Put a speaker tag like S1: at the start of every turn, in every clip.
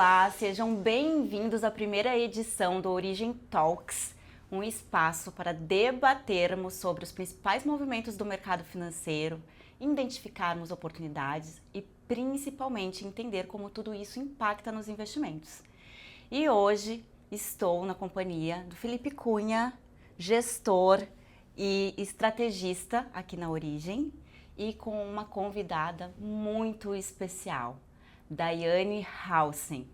S1: Olá, sejam bem-vindos à primeira edição do Origem Talks, um espaço para debatermos sobre os principais movimentos do mercado financeiro, identificarmos oportunidades e principalmente entender como tudo isso impacta nos investimentos. E hoje estou na companhia do Felipe Cunha, gestor e estrategista aqui na Origem, e com uma convidada muito especial, Daiane Hausen,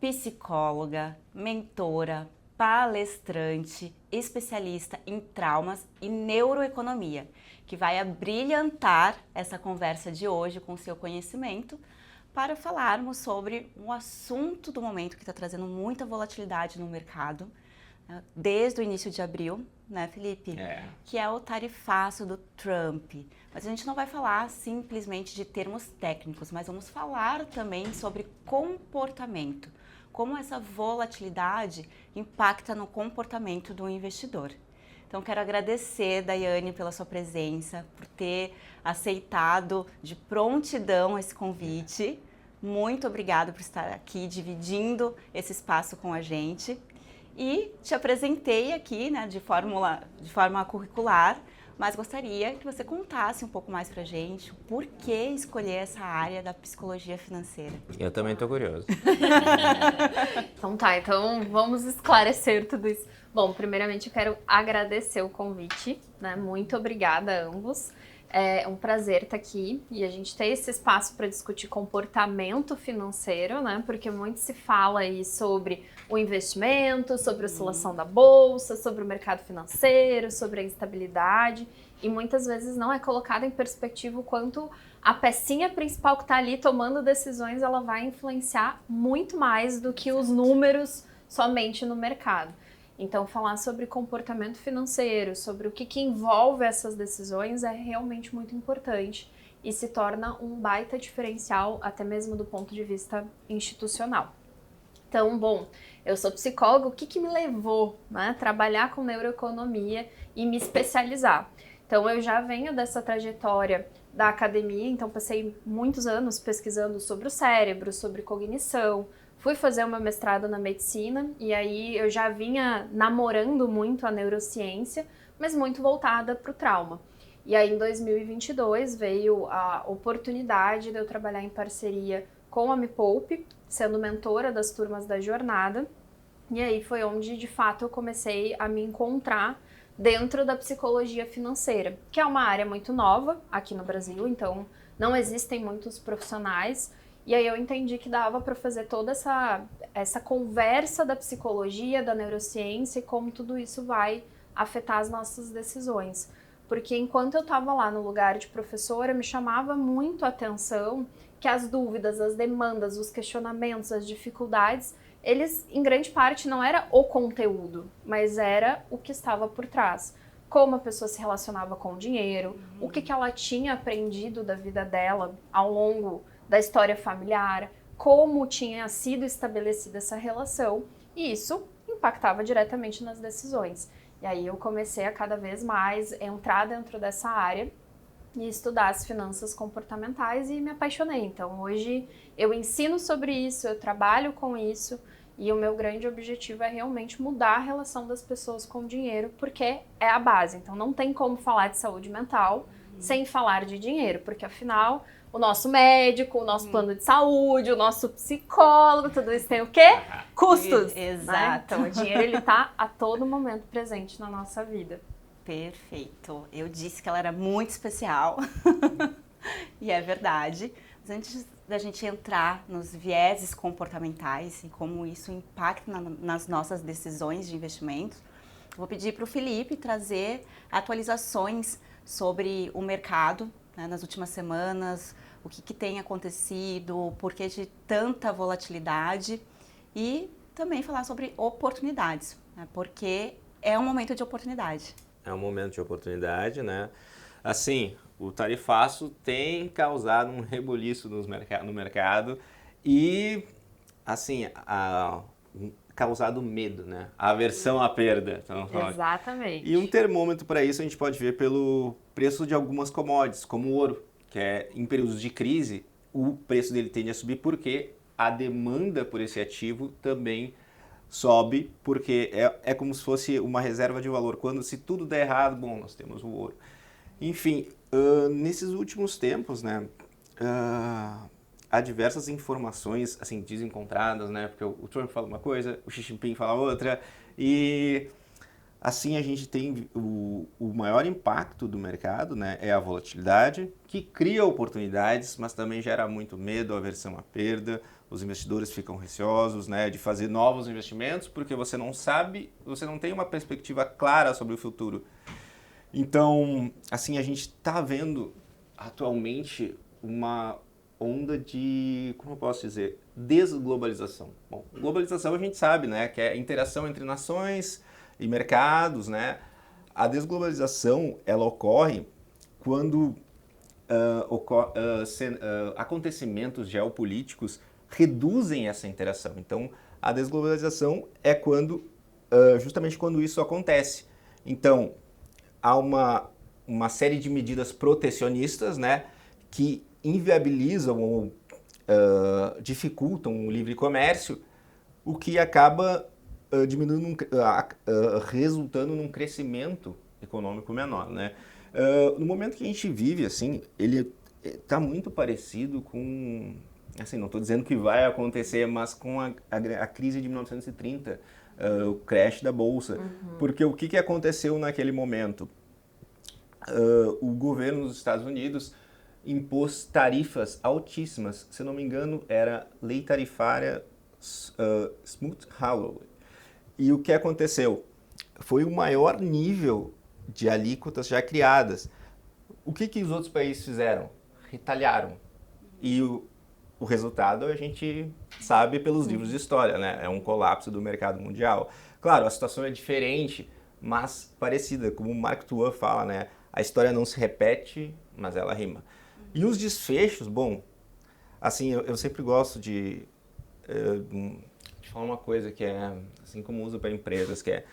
S1: psicóloga, mentora, palestrante, especialista em traumas e neuroeconomia, que vai abrilhantar essa conversa de hoje com seu conhecimento para falarmos sobre um assunto do momento que está trazendo muita volatilidade no mercado, desde o início de abril, né, Felipe? Que é o tarifaço do Trump. Mas a gente não vai falar simplesmente de termos técnicos, mas vamos falar também sobre comportamento, como essa volatilidade impacta no comportamento do investidor. Então, quero agradecer, Daiane, pela sua presença, por ter aceitado de prontidão esse convite. Muito obrigada por estar aqui dividindo esse espaço com a gente. E te apresentei aqui, né, de forma curricular, mas gostaria que você contasse um pouco mais pra gente o porquê escolher essa área da psicologia financeira.
S2: Eu também tô curioso.
S3: Então vamos esclarecer tudo isso. Bom, primeiramente eu quero agradecer o convite, né? Muito obrigada a ambos. É um prazer estar aqui e a gente ter esse espaço para discutir comportamento financeiro, né? Porque muito se fala aí sobre o investimento, sobre a oscilação da bolsa, sobre o mercado financeiro, sobre a instabilidade, e muitas vezes não é colocado em perspectiva o quanto a pecinha principal que está ali tomando decisões, ela vai influenciar muito mais do que os números somente no mercado. Então, falar sobre comportamento financeiro, sobre o que envolve essas decisões é realmente muito importante e se torna um baita diferencial, até mesmo do ponto de vista institucional. Então, bom, eu sou psicóloga, o que me levou, né, a trabalhar com neuroeconomia e me especializar? Então, eu já venho dessa trajetória da academia, então passei muitos anos pesquisando sobre o cérebro, sobre cognição. Fui fazer o meu mestrado na medicina e aí eu já vinha namorando muito a neurociência, mas muito voltada para o trauma. E aí em 2022 veio a oportunidade de eu trabalhar em parceria com a Me Poupe, sendo mentora das turmas da jornada. E aí foi onde de fato eu comecei a me encontrar dentro da psicologia financeira, que é uma área muito nova aqui no Brasil, então não existem muitos profissionais. E aí eu entendi que dava para fazer toda essa conversa da psicologia, da neurociência e como tudo isso vai afetar as nossas decisões. Porque enquanto eu estava lá no lugar de professora, me chamava muito a atenção que as dúvidas, as demandas, os questionamentos, as dificuldades, eles em grande parte não era o conteúdo, mas era o que estava por trás. Como a pessoa se relacionava com o dinheiro, o que ela tinha aprendido da vida dela ao longo da história familiar, como tinha sido estabelecida essa relação, e isso impactava diretamente nas decisões. E aí eu comecei a cada vez mais entrar dentro dessa área e estudar as finanças comportamentais e me apaixonei. Então hoje eu ensino sobre isso, eu trabalho com isso, e o meu grande objetivo é realmente mudar a relação das pessoas com o dinheiro, porque é a base. Então não tem como falar de saúde mental sem falar de dinheiro, porque afinal o nosso médico, o nosso plano de saúde, o nosso psicólogo, tudo isso tem o quê? Custos.
S1: Exato.
S3: Né? Então o dinheiro ele tá a todo momento presente na nossa vida.
S1: Perfeito. Eu disse que ela era muito especial e é verdade. Mas antes da gente entrar nos vieses comportamentais e como isso impacta nas nossas decisões de investimento, vou pedir para o Felipe trazer atualizações sobre o mercado, né, nas últimas semanas, o que tem acontecido, o porquê de tanta volatilidade e também falar sobre oportunidades, né, porque é um momento de oportunidade.
S2: É um momento de oportunidade, né? Assim, o tarifaço tem causado um rebuliço no mercado e, assim, causado medo, né? A aversão à perda. Então,
S3: exatamente.
S2: E um termômetro para isso a gente pode ver pelo preço de algumas commodities, como o ouro, que é em períodos de crise, o preço dele tende a subir porque a demanda por esse ativo também sobe, porque é como se fosse uma reserva de valor. Se tudo der errado, bom, nós temos o ouro. Enfim, nesses últimos tempos, né, há diversas informações assim desencontradas, né, porque o Trump fala uma coisa, o Xi Jinping fala outra, e assim a gente tem o maior impacto do mercado, né, é a volatilidade, que cria oportunidades, mas também gera muito medo, aversão à perda. Os investidores ficam receosos, né, de fazer novos investimentos, porque você não sabe, você não tem uma perspectiva clara sobre o futuro. Então, assim, a gente está vendo atualmente uma onda de, como eu posso dizer, desglobalização. Bom, globalização a gente sabe, né, que é a interação entre nações e mercados, né? A desglobalização, ela ocorre quando acontecimentos geopolíticos reduzem essa interação. Então, a desglobalização é justamente quando isso acontece. Então, há uma série de medidas protecionistas, né, que inviabilizam ou dificultam o livre comércio, o que acaba resultando num crescimento econômico menor, né? No momento que a gente vive, assim, ele está muito parecido com, assim, não estou dizendo que vai acontecer, mas com a crise de 1930, o crash da bolsa. Porque o que aconteceu naquele momento? O governo dos Estados Unidos impôs tarifas altíssimas, se não me engano, era lei tarifária Smoot-Hawley. E o que aconteceu? Foi o maior nível de alíquotas já criadas. O que os outros países fizeram? Retaliaram. E o resultado a gente sabe pelos livros de história, né? É um colapso do mercado mundial. Claro, a situação é diferente, mas parecida. Como o Mark Twain fala, né? A história não se repete, mas ela rima. E os desfechos, bom, assim, eu sempre gosto de falar uma coisa que é, assim como uso para empresas, que é: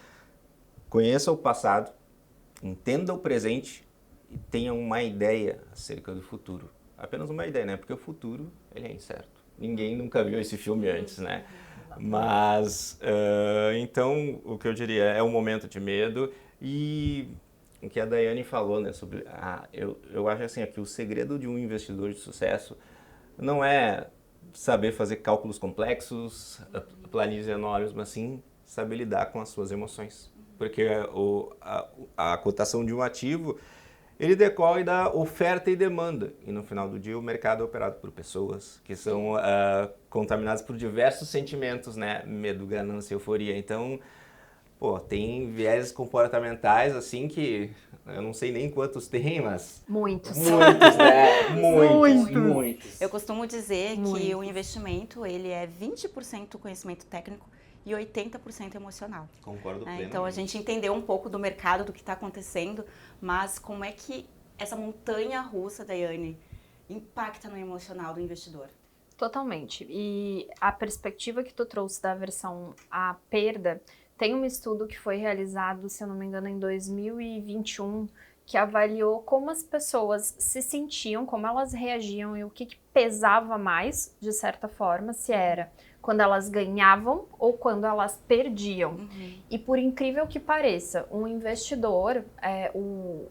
S2: conheça o passado, entenda o presente e tenha uma ideia acerca do futuro. Apenas uma ideia, né? Porque o futuro, ele é incerto. Ninguém nunca viu esse filme antes, né? Mas, então, o que eu diria é um momento de medo. E o que a Daiane falou, né, sobre... eu acho assim, que o segredo de um investidor de sucesso não é saber fazer cálculos complexos, planilhas enormes, mas sim saber lidar com as suas emoções. Porque a cotação de um ativo, ele decorre da oferta e demanda. E no final do dia o mercado é operado por pessoas que são contaminadas por diversos sentimentos, né? Medo, ganância, euforia. Então, tem viés comportamentais assim que eu não sei nem quantos tem, mas...
S3: Muitos,
S2: né? Muitos.
S1: Eu costumo dizer que o investimento, ele é 20% conhecimento técnico e 80% emocional.
S2: Concordo plenamente.
S1: Então, a gente entendeu um pouco do mercado, do que está acontecendo, mas como é que essa montanha-russa, Daiane, impacta no emocional do investidor?
S3: Totalmente. E a perspectiva que tu trouxe da aversão à perda, tem um estudo que foi realizado, se eu não me engano, em 2021, que avaliou como as pessoas se sentiam, como elas reagiam e o que pesava mais, de certa forma, se era quando elas ganhavam ou quando elas perdiam. E por incrível que pareça, um investidor,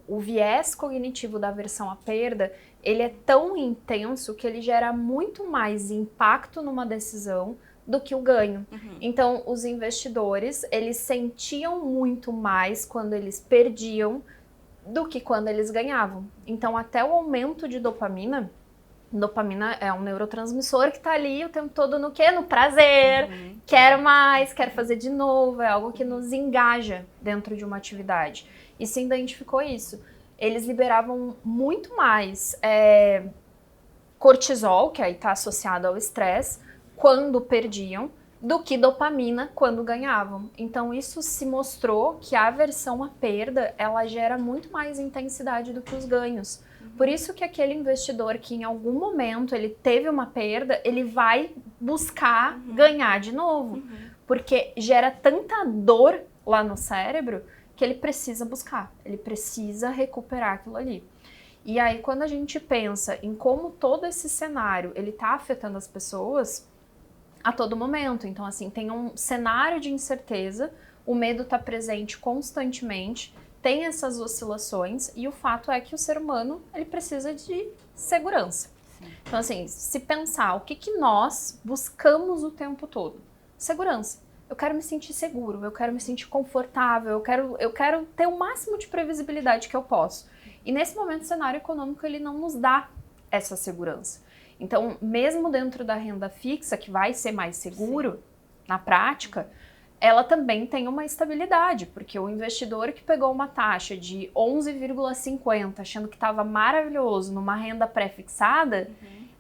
S3: o viés cognitivo da aversão à perda, ele é tão intenso que ele gera muito mais impacto numa decisão do que o ganho. Então, os investidores, eles sentiam muito mais quando eles perdiam do que quando eles ganhavam. Então, até o aumento de dopamina é um neurotransmissor que tá ali o tempo todo no quê? No prazer, quero mais, quero fazer de novo, é algo que nos engaja dentro de uma atividade. E se identificou isso. Eles liberavam muito mais cortisol, que aí tá associado ao estresse, quando perdiam, do que dopamina quando ganhavam. Então isso se mostrou que a aversão à perda, ela gera muito mais intensidade do que os ganhos. Por isso que aquele investidor que em algum momento ele teve uma perda, ele vai buscar ganhar de novo. Porque gera tanta dor lá no cérebro que ele precisa buscar, ele precisa recuperar aquilo ali. E aí quando a gente pensa em como todo esse cenário ele está afetando as pessoas, a todo momento. Então, assim, tem um cenário de incerteza, o medo está presente constantemente, tem essas oscilações e o fato é que o ser humano, ele precisa de segurança.
S1: Sim.
S3: Então, assim, se pensar o que nós buscamos o tempo todo? Segurança. Eu quero me sentir seguro, eu quero me sentir confortável, eu quero ter o máximo de previsibilidade que eu posso. E nesse momento o cenário econômico ele não nos dá essa segurança. Então, mesmo dentro da renda fixa, que vai ser mais seguro, na prática, ela também tem uma estabilidade, porque o investidor que pegou uma taxa de 11,50, achando que estava maravilhoso numa renda pré-fixada,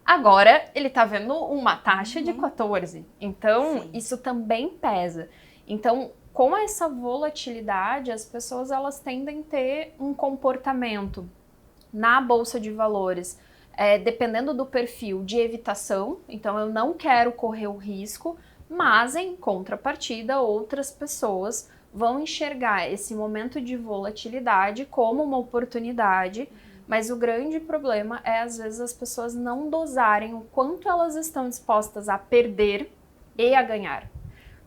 S3: agora ele está vendo uma taxa de 14. Então, isso também pesa. Então, com essa volatilidade, as pessoas elas tendem a ter um comportamento na bolsa de valores, dependendo do perfil de evitação. Então, eu não quero correr o risco, mas em contrapartida, outras pessoas vão enxergar esse momento de volatilidade como uma oportunidade. Mas o grande problema é, às vezes, as pessoas não dosarem o quanto elas estão dispostas a perder e a ganhar.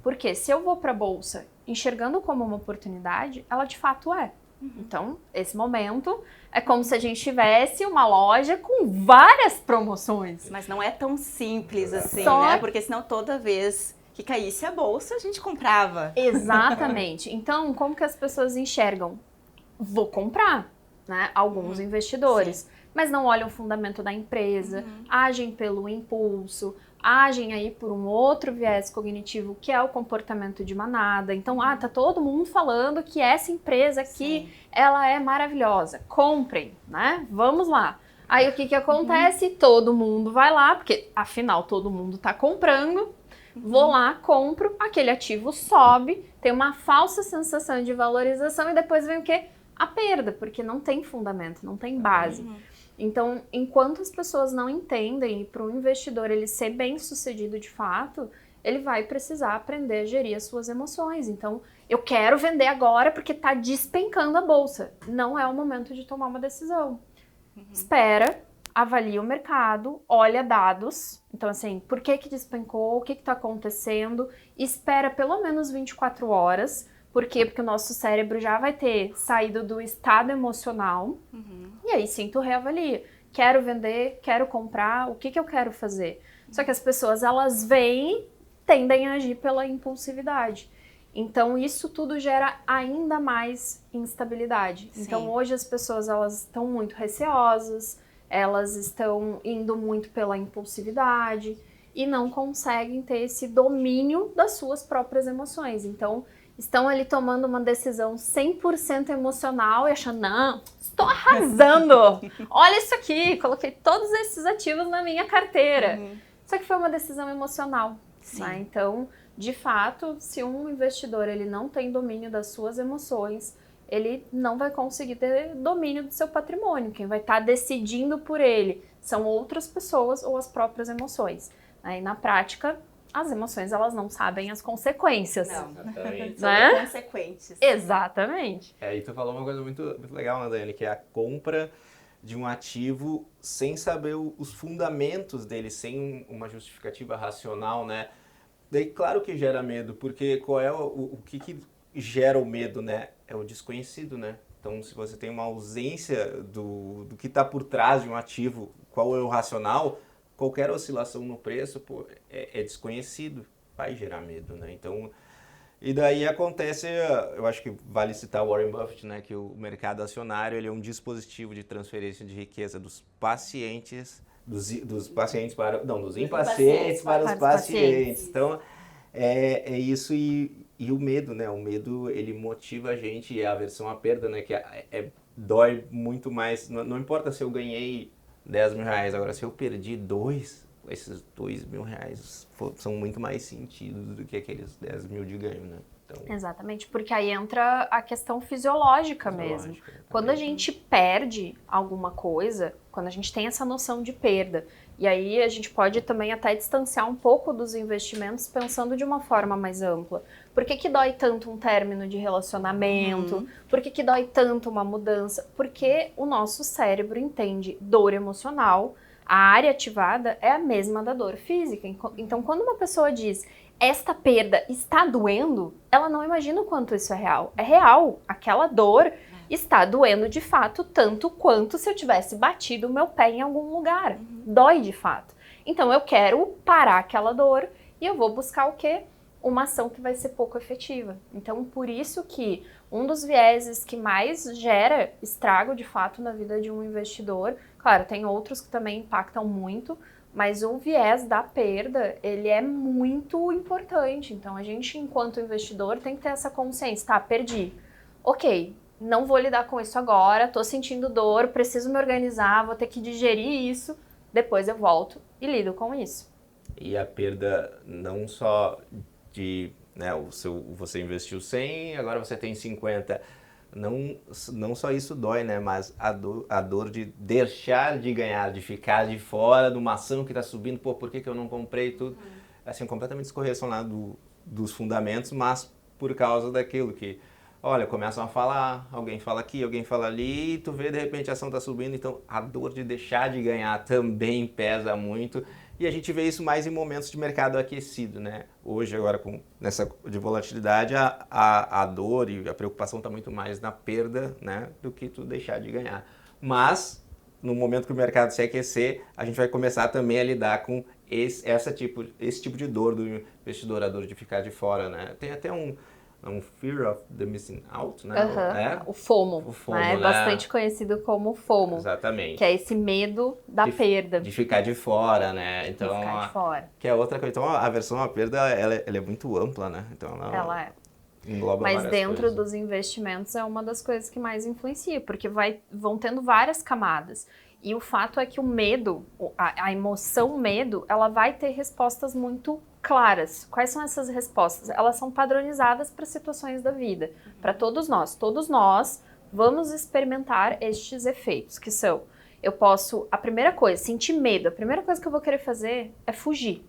S3: Porque se eu vou para a bolsa enxergando como uma oportunidade, ela de fato é. Então, esse momento é como se a gente tivesse uma loja com várias promoções.
S1: Mas não é tão simples assim,
S3: Só-
S1: né? Porque senão toda vez que caísse a bolsa, a gente comprava.
S3: Exatamente. Então, como que as pessoas enxergam? Vou comprar, né? Alguns investidores, mas não olham o fundamento da empresa, agem pelo impulso, agem aí por um outro viés cognitivo que é o comportamento de manada. Então, tá todo mundo falando que essa empresa aqui, ela é maravilhosa. Comprem, né? Vamos lá. Aí o que acontece? Todo mundo vai lá, porque afinal todo mundo tá comprando. Vou lá, compro, aquele ativo sobe, tem uma falsa sensação de valorização e depois vem o quê? A perda, porque não tem fundamento, não tem base. Então, enquanto as pessoas não entendem, e para o investidor ele ser bem sucedido de fato, ele vai precisar aprender a gerir as suas emoções. Então, eu quero vender agora porque está despencando a bolsa. Não é o momento de tomar uma decisão. Espera, avalia o mercado, olha dados. Então, assim, por que despencou, o que está acontecendo? Espera pelo menos 24 horas. Por quê? Porque o nosso cérebro já vai ter saído do estado emocional. E aí sim tu reavalia. Quero vender, quero comprar, o que eu quero fazer? Só que as pessoas, elas vêm, tendem a agir pela impulsividade. Então isso tudo gera ainda mais instabilidade.
S1: Sim.
S3: Então hoje as pessoas, elas estão muito receosas, elas estão indo muito pela impulsividade e não conseguem ter esse domínio das suas próprias emoções. Então estão ali tomando uma decisão 100% emocional e achando, não, estou arrasando, olha isso aqui, coloquei todos esses ativos na minha carteira. Só que foi uma decisão emocional. Né? Então, de fato, se um investidor ele não tem domínio das suas emoções, ele não vai conseguir ter domínio do seu patrimônio. Quem vai estar decidindo por ele são outras pessoas ou as próprias emoções. Aí, na prática, as emoções, elas não sabem as consequências.
S1: Não.
S2: Exatamente.
S1: São
S3: Né?
S1: consequentes.
S3: Exatamente.
S2: E tu falou uma coisa muito, muito legal, né, Daiane, que é a compra de um ativo sem saber os fundamentos dele, sem uma justificativa racional, né? Daí, claro que gera medo, porque qual é o que gera o medo, né? É o desconhecido, né? Então, se você tem uma ausência do que está por trás de um ativo, qual é o racional, qualquer oscilação no preço, é desconhecido, vai gerar medo, né? Então, e daí acontece, eu acho que vale citar o Warren Buffett, né? Que o mercado acionário ele é um dispositivo de transferência de riqueza dos pacientes, dos pacientes para, não, dos impacientes para os pacientes. Então, é isso e o medo, né? O medo, ele motiva a gente, e a aversão à perda, né? Que dói muito mais, não importa se eu ganhei 10 mil reais, agora se eu perdi esses 2 mil reais são muito mais sentidos do que aqueles 10 mil de ganho, né? Então,
S3: Exatamente, porque aí entra a questão fisiológica mesmo. Quando a gente perde alguma coisa, quando a gente tem essa noção de perda, e aí a gente pode também até distanciar um pouco dos investimentos pensando de uma forma mais ampla. Por que dói tanto um término de relacionamento? Por que dói tanto uma mudança? Porque o nosso cérebro entende dor emocional A área ativada é a mesma da dor física. Então, quando uma pessoa diz esta perda está doendo, ela não imagina o quanto isso é real. É real. Aquela dor está doendo de fato tanto quanto se eu tivesse batido o meu pé em algum lugar. Dói de fato. Então, eu quero parar aquela dor e eu vou buscar o quê? Uma ação que vai ser pouco efetiva. Então, por isso que um dos vieses que mais gera estrago de fato na vida de um investidor, claro, tem outros que também impactam muito, mas o viés da perda, ele é muito importante. Então, a gente, enquanto investidor, tem que ter essa consciência. Tá, perdi. Ok, não vou lidar com isso agora, tô sentindo dor, preciso me organizar, vou ter que digerir isso, depois eu volto e lido com isso.
S2: E a perda não só de, né, você investiu 100, agora você tem 50. Não só isso dói, né? Mas a dor de deixar de ganhar, de ficar de fora de uma ação que está subindo, pô, por que eu não comprei tudo? Assim, completamente descorrelacionado dos fundamentos, mas por causa daquilo que, olha, começam a falar, alguém fala aqui, alguém fala ali, e tu vê, de repente, a ação está subindo, então a dor de deixar de ganhar também pesa muito. E a gente vê isso mais em momentos de mercado aquecido, né? Hoje, agora, nessa de volatilidade, a dor e a preocupação está muito mais na perda, né? Do que tu deixar de ganhar. Mas, no momento que o mercado se aquecer, a gente vai começar também a lidar com esse tipo de dor do investidor, a dor de ficar de fora, né? Tem até um fear of the missing out, né?
S3: O FOMO,
S2: o FOMO,
S3: né? É
S2: né?
S3: bastante conhecido como FOMO.
S2: Exatamente.
S3: Que é esse medo da perda.
S2: De ficar de fora, né? Então,
S3: de ficar de fora.
S2: Que é outra coisa. Então, a aversão à perda, ela é muito ampla, né? Então,
S3: ela é.
S2: Engloba
S3: Mas
S2: várias
S3: dentro
S2: coisas.
S3: dos investimentos é uma das coisas que mais influencia, porque vão tendo várias camadas. E o fato é que o medo, a emoção medo, ela vai ter respostas muito claras. Quais são essas respostas? Elas são padronizadas para situações da vida, para todos nós. Todos nós vamos experimentar estes efeitos, que são, a primeira coisa, sentir medo, a primeira coisa que eu vou querer fazer é fugir.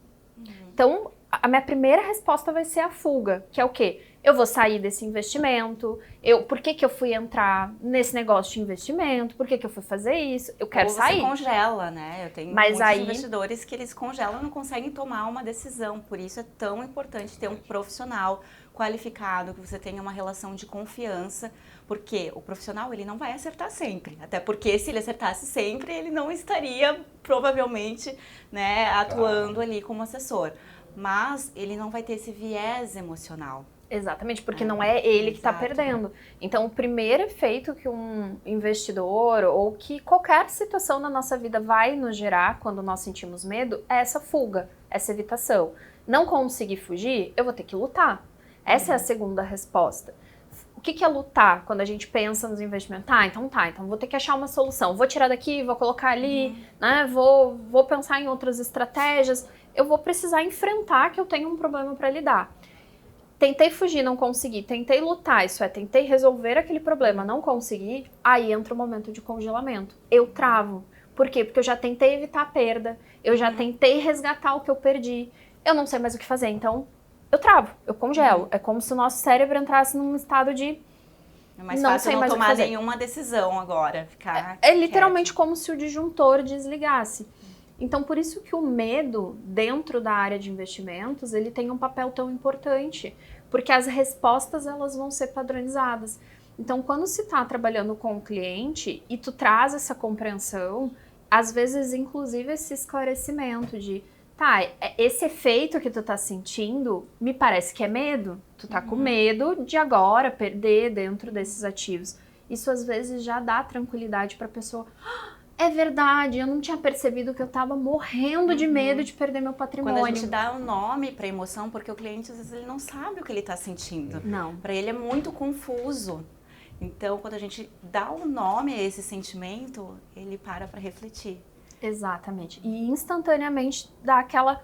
S3: Então, a minha primeira resposta vai ser a fuga, que é o quê? Eu vou sair desse investimento, por que eu fui entrar nesse negócio de investimento, por que eu fui fazer isso, eu quero sair.
S1: Você congela, né? Eu tenho muitos investidores que eles congelam e não conseguem tomar uma decisão, por isso é tão importante ter um profissional qualificado, que você tenha uma relação de confiança, porque o profissional ele não vai acertar sempre, até porque se ele acertasse sempre, ele não estaria provavelmente, né, atuando ali como assessor, mas ele não vai ter esse viés emocional.
S3: Exatamente, porque não é ele que está perdendo. Então, o primeiro efeito que um investidor ou que qualquer situação na nossa vida vai nos gerar quando nós sentimos medo é essa fuga, essa evitação. Não conseguir fugir, eu vou ter que lutar. Essa é a segunda resposta. O que é lutar quando a gente pensa nos investimentos? Então vou ter que achar uma solução. Vou tirar daqui, vou colocar ali, né? Vou pensar em outras estratégias. Eu vou precisar enfrentar que eu tenho um problema para lidar. Tentei fugir, não consegui. Tentei lutar, isso é, tentei resolver aquele problema, não consegui. Aí entra o momento de congelamento. Eu travo. Por quê? Porque eu já tentei evitar a perda, eu já tentei resgatar o que eu perdi. Eu não sei mais o que fazer, então eu travo, eu congelo. É como se o nosso cérebro entrasse num estado de
S1: é mais fácil não tomar nenhuma decisão agora.
S3: É literalmente como se o disjuntor desligasse. Então, por isso que o medo dentro da área de investimentos, ele tem um papel tão importante, porque as respostas elas vão ser padronizadas. Então, quando se está trabalhando com o cliente e tu traz essa compreensão, às vezes, inclusive, esse esclarecimento de, esse efeito que tu tá sentindo, me parece que é medo. Tu tá com medo de agora perder dentro desses ativos. Isso, às vezes, já dá tranquilidade para a pessoa. É verdade, eu não tinha percebido que eu tava morrendo de medo de perder meu patrimônio.
S1: Quando a gente dá um nome para emoção, porque o cliente às vezes ele não sabe o que ele tá sentindo.
S3: Não.
S1: Para ele é muito confuso. Então, quando a gente dá um nome a esse sentimento, ele para refletir.
S3: Exatamente. E instantaneamente dá aquela...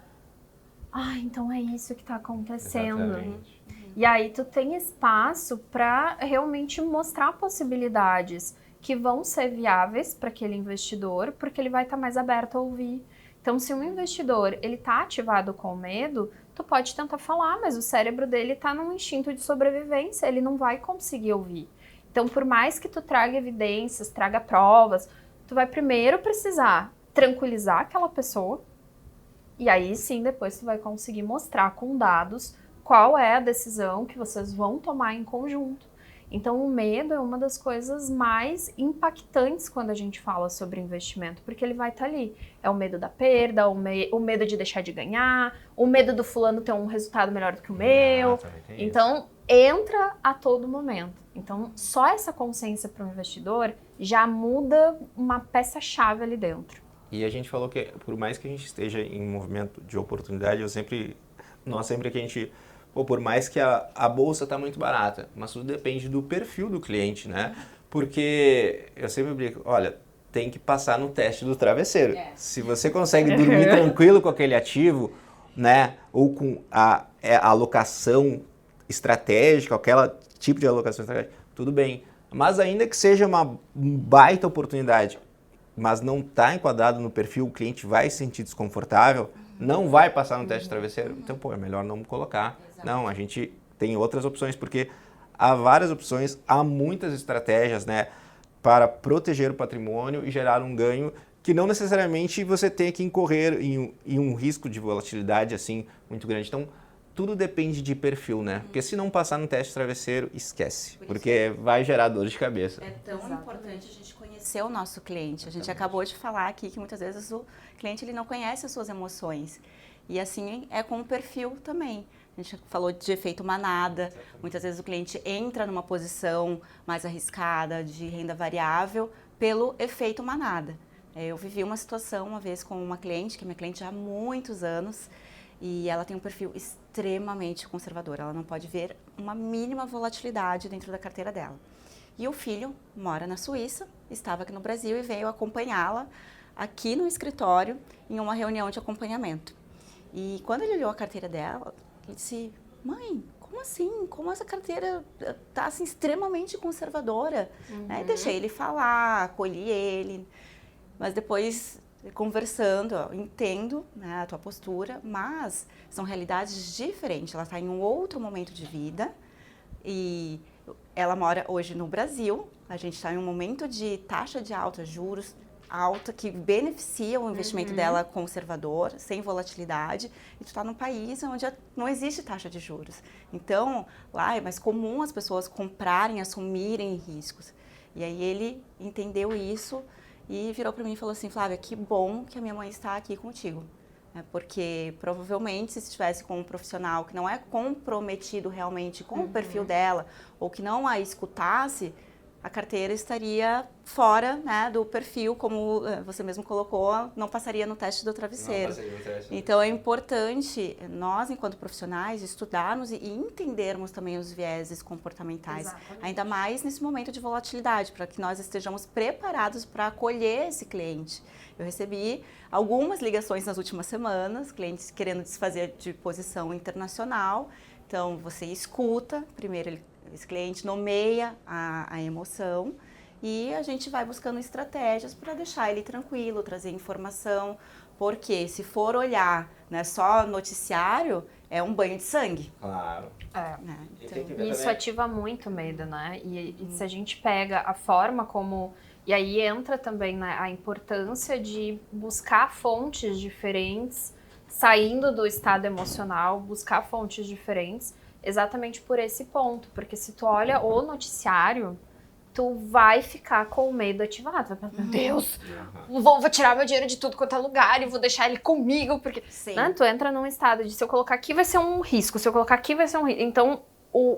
S3: então é isso que tá acontecendo.
S2: Exatamente.
S3: E aí tu tem espaço para realmente mostrar possibilidades que vão ser viáveis para aquele investidor, porque ele vai estar mais aberto a ouvir. Então, se um investidor ele está ativado com medo, tu pode tentar falar, mas o cérebro dele está num instinto de sobrevivência, ele não vai conseguir ouvir. Então, por mais que tu traga evidências, traga provas, tu vai primeiro precisar tranquilizar aquela pessoa, e aí sim depois tu vai conseguir mostrar com dados qual é a decisão que vocês vão tomar em conjunto. Então o medo é uma das coisas mais impactantes quando a gente fala sobre investimento, porque ele vai estar ali. É o medo da perda, o medo de deixar de ganhar, o medo do fulano ter um resultado melhor do que o meu. Então entra a todo momento. Então só essa consciência para o investidor já muda uma peça-chave ali dentro.
S2: E a gente falou que por mais que a gente esteja em um movimento de oportunidade, nós sempre que a gente... por mais que a bolsa está muito barata, mas tudo depende do perfil do cliente, né? Porque eu sempre brinco, olha, tem que passar no teste do travesseiro. Se você consegue dormir tranquilo com aquele ativo, né? Ou com a alocação estratégica, aquele tipo de alocação estratégica, tudo bem. Mas ainda que seja uma baita oportunidade, mas não está enquadrado no perfil, o cliente vai se sentir desconfortável, não vai passar no teste de travesseiro, então, é melhor não colocar. Exato. Não, a gente tem outras opções, porque há várias opções, há muitas estratégias, né, para proteger o patrimônio e gerar um ganho que não necessariamente você tenha que incorrer em um risco de volatilidade assim muito grande. Então, tudo depende de perfil, né? Porque se não passar no teste de travesseiro, esquece, porque vai gerar dor de cabeça.
S1: É tão importante a gente conhecer o nosso cliente. A gente acabou de falar aqui que muitas vezes o cliente ele não conhece as suas emoções. E assim é com o perfil também. A gente falou de efeito manada. Muitas vezes o cliente entra numa posição mais arriscada de renda variável pelo efeito manada. Eu vivi uma situação uma vez com uma cliente, que é minha cliente há muitos anos, e ela tem um perfil extremamente conservador. Ela não pode ver uma mínima volatilidade dentro da carteira dela. E o filho mora na Suíça, estava aqui no Brasil e veio acompanhá-la aqui no escritório em uma reunião de acompanhamento. E quando ele olhou a carteira dela, ele disse: mãe, como assim? Como essa carteira está assim, extremamente conservadora? Aí deixei ele falar, acolhi ele, mas depois conversando, entendo, né, a tua postura, mas são realidades diferentes. Ela está em um outro momento de vida e ela mora hoje no Brasil. A gente está em um momento de taxa de alta, juros alta, que beneficia o investimento dela conservador, sem volatilidade, e tu está num país onde não existe taxa de juros. Então, lá é mais comum as pessoas comprarem, assumirem riscos. E aí ele entendeu isso e virou para mim e falou assim: Flávia, que bom que a minha mãe está aqui contigo. Porque provavelmente se estivesse com um profissional que não é comprometido realmente com o perfil dela, ou que não a escutasse, a carteira estaria fora, né, do perfil, como você mesmo colocou, não passaria no teste do travesseiro. Então é importante nós, enquanto profissionais, estudarmos e entendermos também os vieses comportamentais. Exatamente. Ainda mais nesse momento de volatilidade, para que nós estejamos preparados para acolher esse cliente. Eu recebi algumas ligações nas últimas semanas, clientes querendo desfazer de posição internacional. Então você escuta, primeiro esse cliente nomeia a emoção e a gente vai buscando estratégias para deixar ele tranquilo, trazer informação, porque se for olhar, né, só noticiário, é um banho de sangue.
S2: Claro.
S3: Então, isso ativa muito o medo, né? E se a gente pega a forma como... E aí entra também, né, a importância de buscar fontes diferentes, saindo do estado emocional, buscar fontes diferentes, exatamente por esse ponto, porque se tu olha o noticiário, tu vai ficar com o medo ativado. Meu Deus, vou tirar meu dinheiro de tudo quanto é lugar e vou deixar ele comigo, porque né, tu entra num estado de se eu colocar aqui vai ser um risco, se eu colocar aqui vai ser um risco. Então,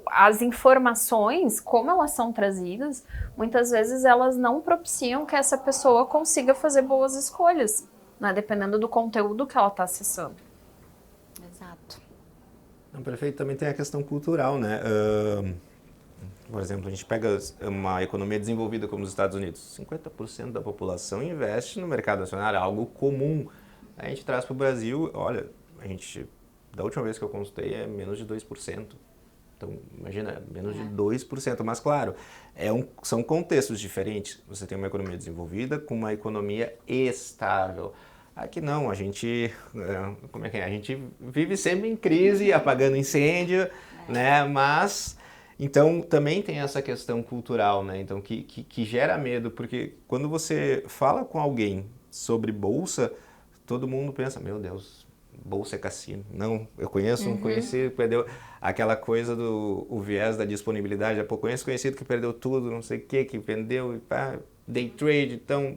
S3: as informações, como elas são trazidas, muitas vezes elas não propiciam que essa pessoa consiga fazer boas escolhas, né, dependendo do conteúdo que ela está acessando.
S1: Exato.
S2: Não, perfeito. Também tem a questão cultural, né? Por exemplo, a gente pega uma economia desenvolvida como os Estados Unidos. 50% da população investe no mercado nacional, é algo comum. A gente traz para o Brasil, olha, da última vez que eu consultei, é menos de 2%. Então, imagina, menos de 2%. Mas, claro, são contextos diferentes. Você tem uma economia desenvolvida com uma economia estável. Aqui não, a gente, como é que é? A gente vive sempre em crise, apagando incêndio, né? Mas, então, também tem essa questão cultural, né? Então, que gera medo, porque quando você fala com alguém sobre bolsa, todo mundo pensa, meu Deus, bolsa é cassino. Não, eu conheço um conhecido que perdeu aquela coisa do o viés da disponibilidade. Eu conheço conhecido que perdeu tudo, não sei o que vendeu, e pá, day trade, então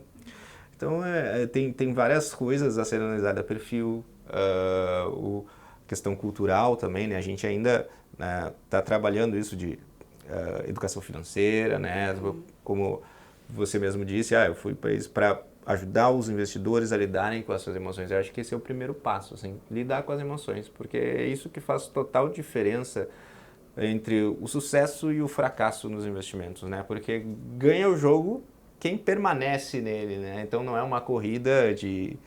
S2: tem várias coisas a serem analisadas, perfil, questão cultural também, né? A gente ainda está trabalhando isso de educação financeira, né? Como você mesmo disse, eu fui para isso para ajudar os investidores a lidarem com as suas emoções. Eu acho que esse é o primeiro passo, assim, lidar com as emoções, porque é isso que faz total diferença entre o sucesso e o fracasso nos investimentos, né? Porque ganha o jogo quem permanece nele, né? Então não é uma corrida de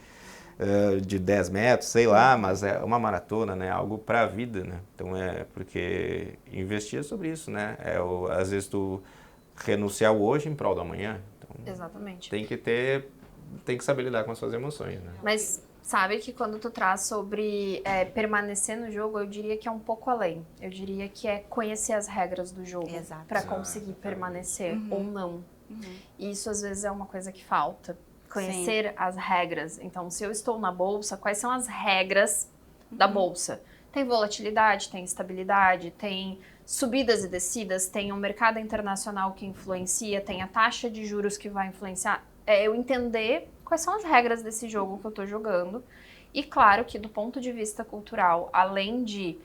S2: 10 metros, sei lá, mas é uma maratona, né? Algo para a vida, né? Então porque investir é sobre isso, né? Às vezes tu renunciar o hoje em prol do amanhã. Então,
S3: Exatamente.
S2: tem que saber lidar com as suas emoções, né?
S3: Mas sabe que quando tu traz sobre permanecer no jogo, eu diria que é um pouco além. Eu diria que é conhecer as regras do jogo para conseguir permanecer ou não. E isso às vezes é uma coisa que falta. Conhecer as regras. Então, se eu estou na bolsa, quais são as regras da bolsa? Tem volatilidade, tem estabilidade, tem subidas e descidas, tem um mercado internacional que influencia, tem a taxa de juros que vai influenciar. É eu entender quais são as regras desse jogo que eu estou jogando. E claro que do ponto de vista cultural, além de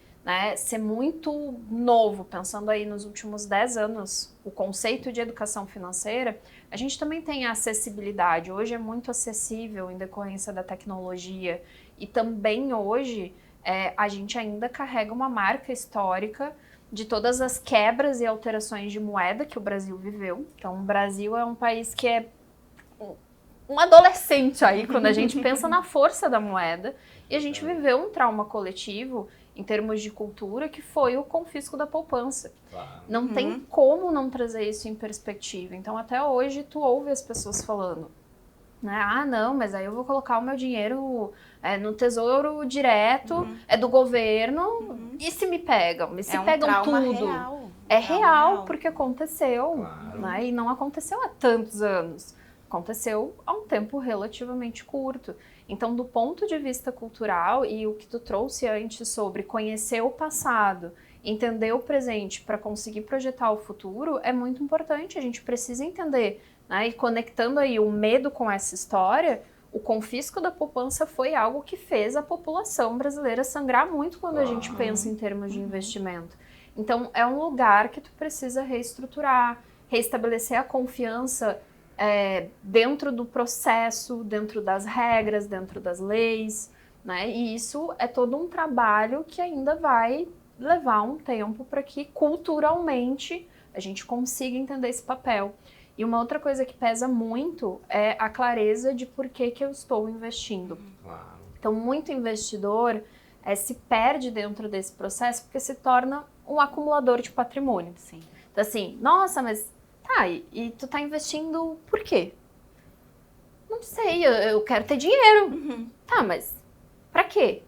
S3: ser muito novo, pensando aí nos últimos 10 anos, o conceito de educação financeira, a gente também tem a acessibilidade. Hoje é muito acessível em decorrência da tecnologia e também hoje a gente ainda carrega uma marca histórica de todas as quebras e alterações de moeda que o Brasil viveu. Então, o Brasil é um país que é um adolescente aí, quando a gente pensa na força da moeda, e a gente viveu um trauma coletivo em termos de cultura, que foi o confisco da poupança. Não tem como não trazer isso em perspectiva. Então, até hoje, tu ouve as pessoas falando, né? Ah, não, mas aí eu vou colocar o meu dinheiro no tesouro direto, é do governo, e se me pegam? E se pegam tudo?
S1: Real.
S3: É real, porque aconteceu, né? E não aconteceu há tantos anos. Aconteceu há um tempo relativamente curto. Então, do ponto de vista cultural, e o que tu trouxe antes sobre conhecer o passado, entender o presente para conseguir projetar o futuro, é muito importante. A gente precisa entender, né? E conectando aí o medo com essa história, o confisco da poupança foi algo que fez a população brasileira sangrar muito quando a gente pensa em termos de investimento. Então, é um lugar que tu precisa reestruturar, reestabelecer a confiança dentro do processo, dentro das regras, dentro das leis, né? E isso é todo um trabalho que ainda vai levar um tempo para que culturalmente a gente consiga entender esse papel. E uma outra coisa que pesa muito é a clareza de por que eu estou investindo. Então, muito investidor se perde dentro desse processo porque se torna um acumulador de patrimônio.
S1: Sim.
S3: Então, assim, nossa, mas tá, e tu tá investindo por quê? Não sei, eu quero ter dinheiro. Tá, mas pra quê?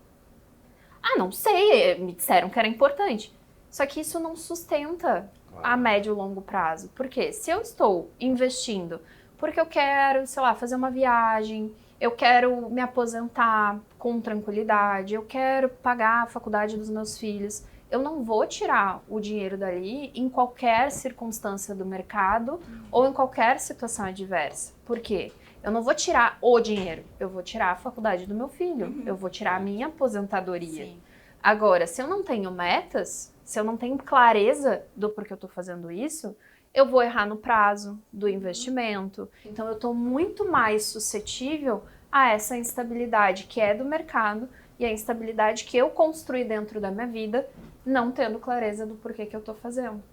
S3: Ah, não sei, me disseram que era importante. Só que isso não sustenta a médio e longo prazo. Por quê? Se eu estou investindo porque eu quero, sei lá, fazer uma viagem, eu quero me aposentar com tranquilidade, eu quero pagar a faculdade dos meus filhos, eu não vou tirar o dinheiro dali em qualquer circunstância do mercado ou em qualquer situação adversa. Por quê? Eu não vou tirar o dinheiro, eu vou tirar a faculdade do meu filho, eu vou tirar a minha aposentadoria.
S1: Sim.
S3: Agora, se eu não tenho metas, se eu não tenho clareza do porquê eu estou fazendo isso, eu vou errar no prazo do investimento. Então, eu estou muito mais suscetível a essa instabilidade que é do mercado e a instabilidade que eu construí dentro da minha vida, não tendo clareza do porquê que eu estou fazendo.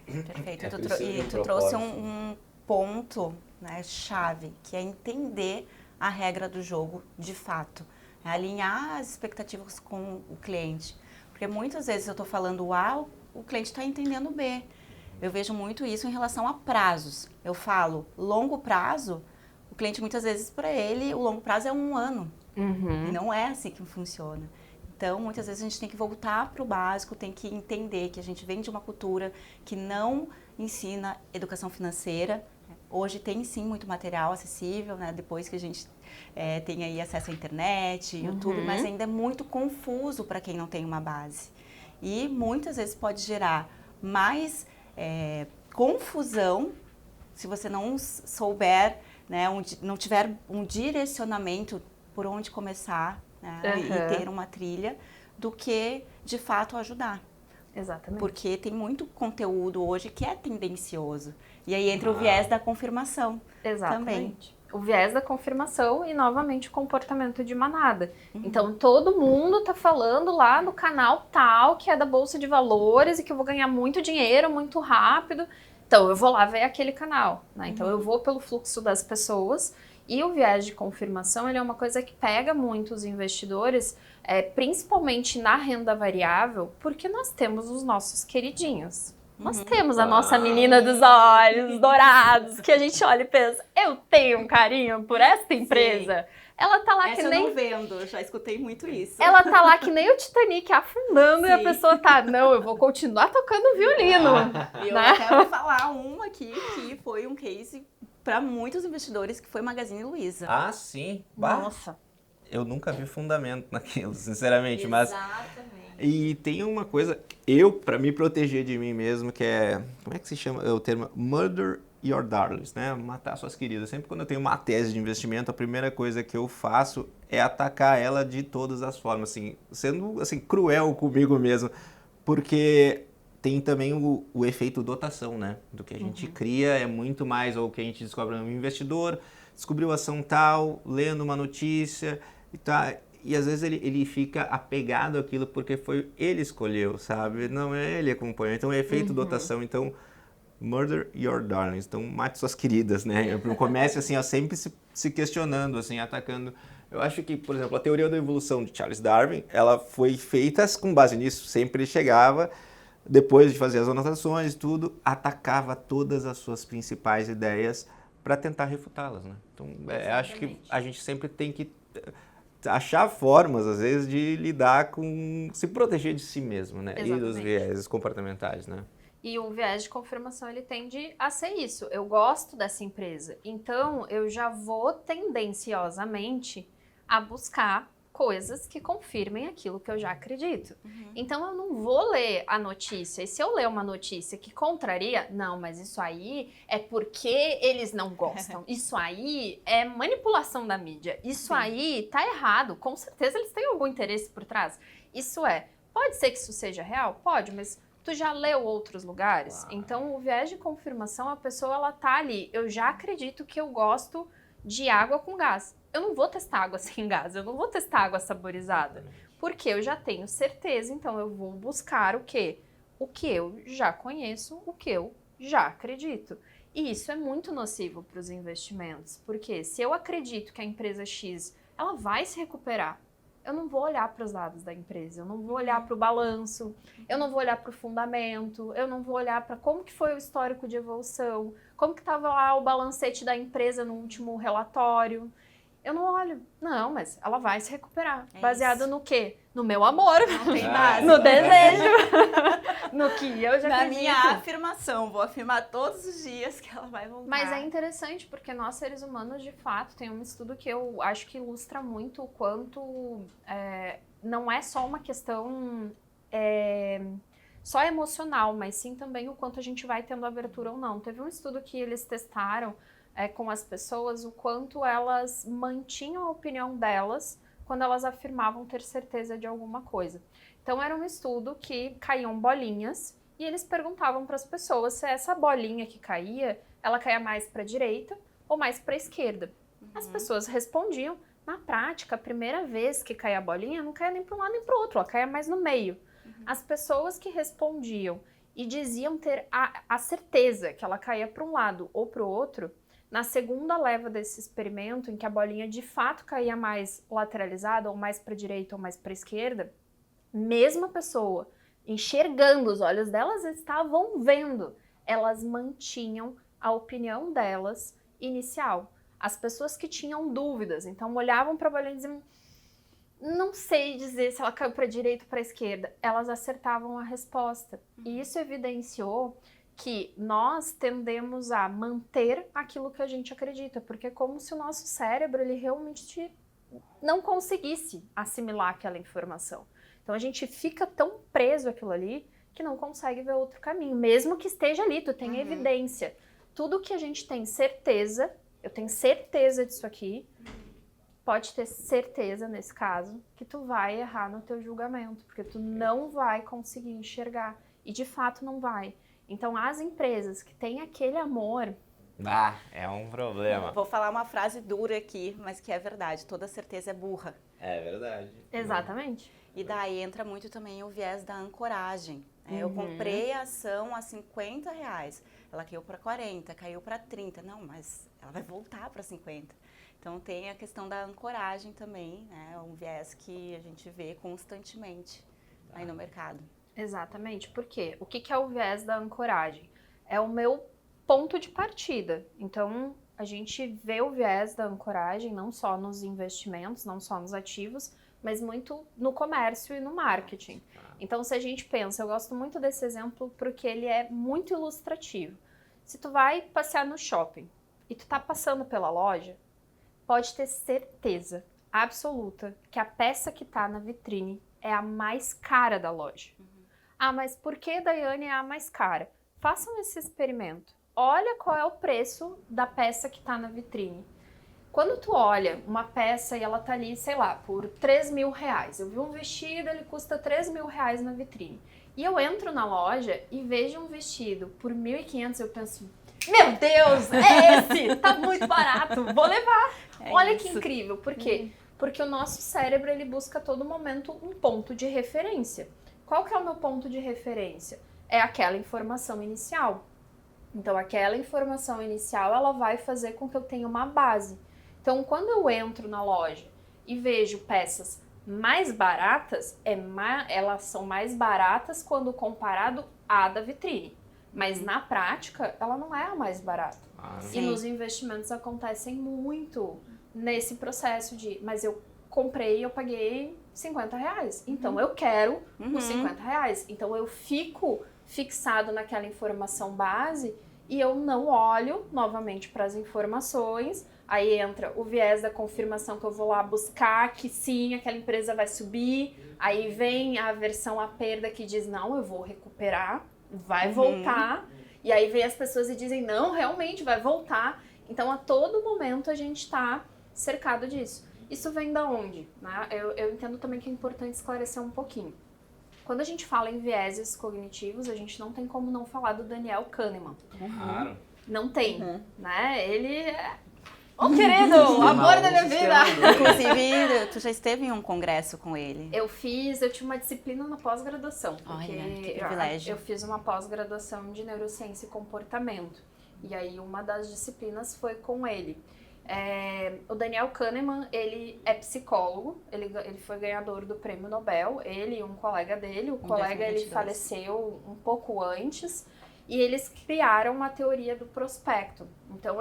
S1: Perfeito. Tu trouxe um ponto, né, chave, que é entender a regra do jogo de fato. É alinhar as expectativas com o cliente. Porque muitas vezes eu estou falando A, o cliente está entendendo B. Eu vejo muito isso em relação a prazos. Eu falo longo prazo, o cliente muitas vezes para ele, o longo prazo é 1 ano. E não é assim que funciona. Então, muitas vezes a gente tem que voltar para o básico, tem que entender que a gente vem de uma cultura que não ensina educação financeira. Hoje tem sim muito material acessível, né? Depois que a gente tem aí acesso à internet, YouTube, mas ainda é muito confuso para quem não tem uma base. E muitas vezes pode gerar mais confusão se você não souber, né, não tiver um direcionamento por onde começar, né, e ter uma trilha, do que de fato ajudar.
S3: Exatamente.
S1: Porque tem muito conteúdo hoje que é tendencioso. E aí entra o viés da confirmação.
S3: Exatamente. Também. O viés da confirmação e, novamente, o comportamento de manada. Então, todo mundo tá falando lá no canal tal, que é da Bolsa de Valores e que eu vou ganhar muito dinheiro, muito rápido. Então, eu vou lá ver aquele canal, né? Então, eu vou pelo fluxo das pessoas. E o viés de confirmação, ele é uma coisa que pega muito os investidores, principalmente na renda variável, porque nós temos os nossos queridinhos. Nós temos a nossa menina dos olhos dourados, que a gente olha e pensa, eu tenho um carinho por esta empresa. Sim. Ela tá lá que nem...
S1: eu não vendo, já escutei muito isso.
S3: Ela tá lá que nem o Titanic afundando. Sim. E a pessoa tá, não, eu vou continuar tocando violino.
S1: E eu até vou falar uma aqui, que foi um case para muitos investidores, que foi Magazine Luiza.
S2: Ah, sim.
S3: Nossa.
S2: Eu nunca vi fundamento naquilo, sinceramente.
S1: Exatamente.
S2: E tem uma coisa, para me proteger de mim mesmo, que como é que se chama o termo? Murder your darlings, né? Matar suas queridas. Sempre quando eu tenho uma tese de investimento, a primeira coisa que eu faço é atacar ela de todas as formas, assim, sendo assim, cruel comigo mesmo, porque tem também o efeito dotação, né? Do que a gente cria é muito mais, ou o que a gente descobre no investidor, descobriu ação tal, lendo uma notícia e tá. E às vezes ele fica apegado àquilo porque ele escolheu, sabe? Não é ele acompanha. Então é efeito dotação. Então, murder your darlings. Então, mate suas queridas, né? Comece assim, ó, sempre se questionando, assim, atacando. Eu acho que, por exemplo, a teoria da evolução de Charles Darwin, ela foi feita com base nisso. Sempre ele chegava, depois de fazer as anotações, tudo, atacava todas as suas principais ideias para tentar refutá-las, né? Então, acho que a gente sempre tem que achar formas, às vezes, de lidar com... se proteger de si mesmo, né?
S3: Exatamente.
S2: E dos viéses comportamentais, né?
S3: E o viés de confirmação, ele tende a ser isso. Eu gosto dessa empresa, então eu já vou tendenciosamente a buscar coisas que confirmem aquilo que eu já acredito. Então eu não vou ler a notícia. E se eu ler uma notícia que contraria, não, mas isso aí é porque eles não gostam. Isso aí é manipulação da mídia. Isso aí tá errado. Com certeza eles têm algum interesse por trás. Pode ser que isso seja real? Pode, mas tu já leu outros lugares? Uau. Então o viés de confirmação, a pessoa ela tá ali. Eu já acredito que eu gosto de água com gás. Eu não vou testar água sem gás, eu não vou testar água saborizada, porque eu já tenho certeza, então eu vou buscar o quê? O que eu já conheço, o que eu já acredito. E isso é muito nocivo para os investimentos, porque se eu acredito que a empresa X, ela vai se recuperar, eu não vou olhar para os dados da empresa, eu não vou olhar para o balanço, eu não vou olhar para o fundamento, eu não vou olhar para como que foi o histórico de evolução, como que estava lá o balancete da empresa no último relatório. Eu não olho. Não, mas ela vai se recuperar. Baseado no quê? No meu amor.
S1: Não tem base.
S3: No desejo. No que eu já
S1: Na
S3: acredito.
S1: minha afirmação. Vou afirmar todos os dias que ela vai voltar.
S3: Mas é interessante, porque nós, seres humanos, de fato, tem um estudo que eu acho que ilustra muito o quanto não é só uma questão só emocional, mas sim também o quanto a gente vai tendo abertura ou não. Teve um estudo que eles testaram com as pessoas, o quanto elas mantinham a opinião delas quando elas afirmavam ter certeza de alguma coisa. Então era um estudo que caíam bolinhas e eles perguntavam para as pessoas se essa bolinha que caía, ela caía mais para a direita ou mais para a esquerda. As pessoas respondiam. Na prática, a primeira vez que caía a bolinha, não caía nem para um lado nem para o outro, ela caía mais no meio. As pessoas que respondiam e diziam ter a certeza que ela caía para um lado ou para o outro, na segunda leva desse experimento, em que a bolinha de fato caía mais lateralizada, ou mais para a direita ou mais para a esquerda, mesma pessoa, enxergando, os olhos delas estavam vendo, elas mantinham a opinião delas inicial. As pessoas que tinham dúvidas, então olhavam para a bolinha e diziam, não sei dizer se ela caiu para a direita ou para a esquerda, elas acertavam a resposta. E isso evidenciou que nós tendemos a manter aquilo que a gente acredita, porque é como se o nosso cérebro ele realmente não conseguisse assimilar aquela informação. Então a gente fica tão preso àquilo ali que não consegue ver outro caminho, mesmo que esteja ali, tu tem evidência. Tudo que a gente tem certeza, eu tenho certeza disso aqui, pode ter certeza, nesse caso, que tu vai errar no teu julgamento, porque tu não vai conseguir enxergar. E de fato não vai. Então, as empresas que têm aquele amor...
S2: É um problema.
S1: Vou falar uma frase dura aqui, mas que é verdade. Toda certeza é burra.
S2: É verdade.
S3: Exatamente.
S1: E daí entra muito também o viés da ancoragem. Eu comprei a ação a R$50. Ela caiu para 40, caiu para 30. Não, mas ela vai voltar para 50. Então tem a questão da ancoragem também, né? Um viés que a gente vê constantemente aí no mercado.
S3: Exatamente. Por quê? O que é o viés da ancoragem? É o meu ponto de partida. Então, a gente vê o viés da ancoragem não só nos investimentos, não só nos ativos, mas muito no comércio e no marketing. Então, se a gente pensa, eu gosto muito desse exemplo porque ele é muito ilustrativo. Se tu vai passear no shopping e tu tá passando pela loja, pode ter certeza absoluta que a peça que tá na vitrine é a mais cara da loja. Ah, mas por que, Daiane, é a mais cara? Façam esse experimento. Olha qual é o preço da peça que tá na vitrine. Quando tu olha uma peça e ela tá ali, sei lá, por R$3.000. Eu vi um vestido, ele custa R$3.000 na vitrine. E eu entro na loja e vejo um vestido por R$1.500, eu penso, meu Deus, é esse! Tá muito barato, vou levar. Olha que incrível. Por quê? Porque o nosso cérebro, ele busca a todo momento um ponto de referência. Qual que é o meu ponto de referência? É aquela informação inicial. Então, aquela informação inicial, ela vai fazer com que eu tenha uma base. Então, quando eu entro na loja e vejo peças mais baratas, elas são mais baratas quando comparado à da vitrine. Mas na prática, ela não é a mais barata. E nos investimentos acontecem muito nesse processo de, mas eu comprei, eu paguei R$50. Então eu quero os R$50. Então eu fico fixado naquela informação base e eu não olho novamente para as informações. Aí entra o viés da confirmação que eu vou lá buscar, que sim, aquela empresa vai subir. Aí vem a aversão à perda que diz, não, eu vou recuperar, vai voltar. E aí vem as pessoas e dizem, não, realmente vai voltar. Então a todo momento a gente está cercado disso. Isso vem da onde? Né? Eu entendo também que é importante esclarecer um pouquinho. Quando a gente fala em vieses cognitivos, a gente não tem como não falar do Daniel Kahneman.
S2: Claro.
S3: Não tem, né? Ele é... Ô, querido, o amor da minha vida!
S1: Inclusive, tu já esteve em um congresso com ele.
S3: Eu tive uma disciplina na pós-graduação.
S1: Olha, que
S3: Porque
S1: privilégio.
S3: eu fiz uma pós-graduação de neurociência e comportamento. E aí uma das disciplinas foi com ele. O Daniel Kahneman, ele é psicólogo, ele foi ganhador do Prêmio Nobel, ele e um colega dele, o colega ele faleceu um pouco antes, e eles criaram uma teoria do prospecto. Então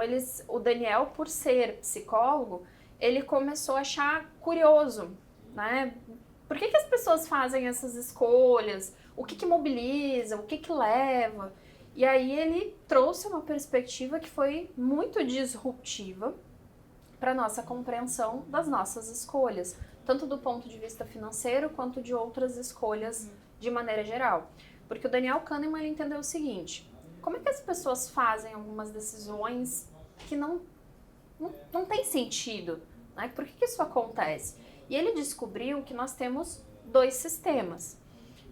S3: o Daniel, por ser psicólogo, ele começou a achar curioso, né? Por que as pessoas fazem essas escolhas? O que mobiliza? O que leva? E aí ele trouxe uma perspectiva que foi muito disruptiva para nossa compreensão das nossas escolhas, tanto do ponto de vista financeiro quanto de outras escolhas de maneira geral. Porque o Daniel Kahneman ele entendeu o seguinte, como é que as pessoas fazem algumas decisões que não tem sentido? Né? Por que isso acontece? E ele descobriu que nós temos dois sistemas,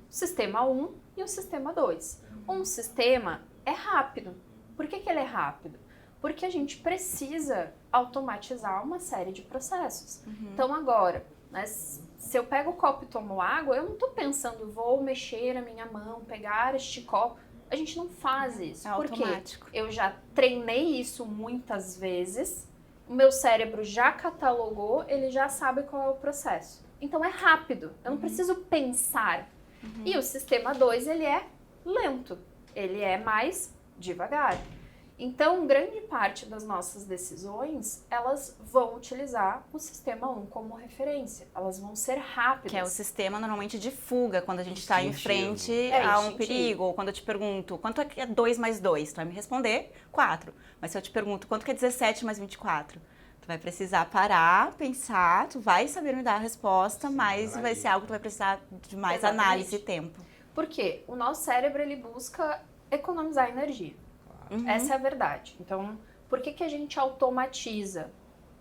S3: o sistema 1 e o sistema 2. Um sistema é rápido. Por que ele é rápido? Porque a gente precisa automatizar uma série de processos. Então agora, né, se eu pego o copo e tomo água, eu não estou pensando, vou mexer a minha mão, pegar este copo. A gente não faz isso.
S1: É automático.
S3: Porque eu já treinei isso muitas vezes, o meu cérebro já catalogou, ele já sabe qual é o processo. Então é rápido, eu não preciso pensar. E o sistema 2, ele é lento, ele é mais devagar. Então, grande parte das nossas decisões, elas vão utilizar o sistema 1 como referência. Elas vão ser rápidas.
S1: Que é o sistema normalmente de fuga, quando a gente está em frente a um
S3: instintivo.
S1: perigo. Ou quando eu te pergunto, quanto é que é 2 mais 2? Tu vai me responder 4. Mas se eu te pergunto, quanto que é 17 mais 24? Tu vai precisar parar, pensar, tu vai saber me dar a resposta, mas vai ser algo que tu vai precisar de mais
S3: Exatamente.
S1: análise e tempo.
S3: Por quê? O nosso cérebro, ele busca economizar energia. Essa é a verdade. Então, por que a gente automatiza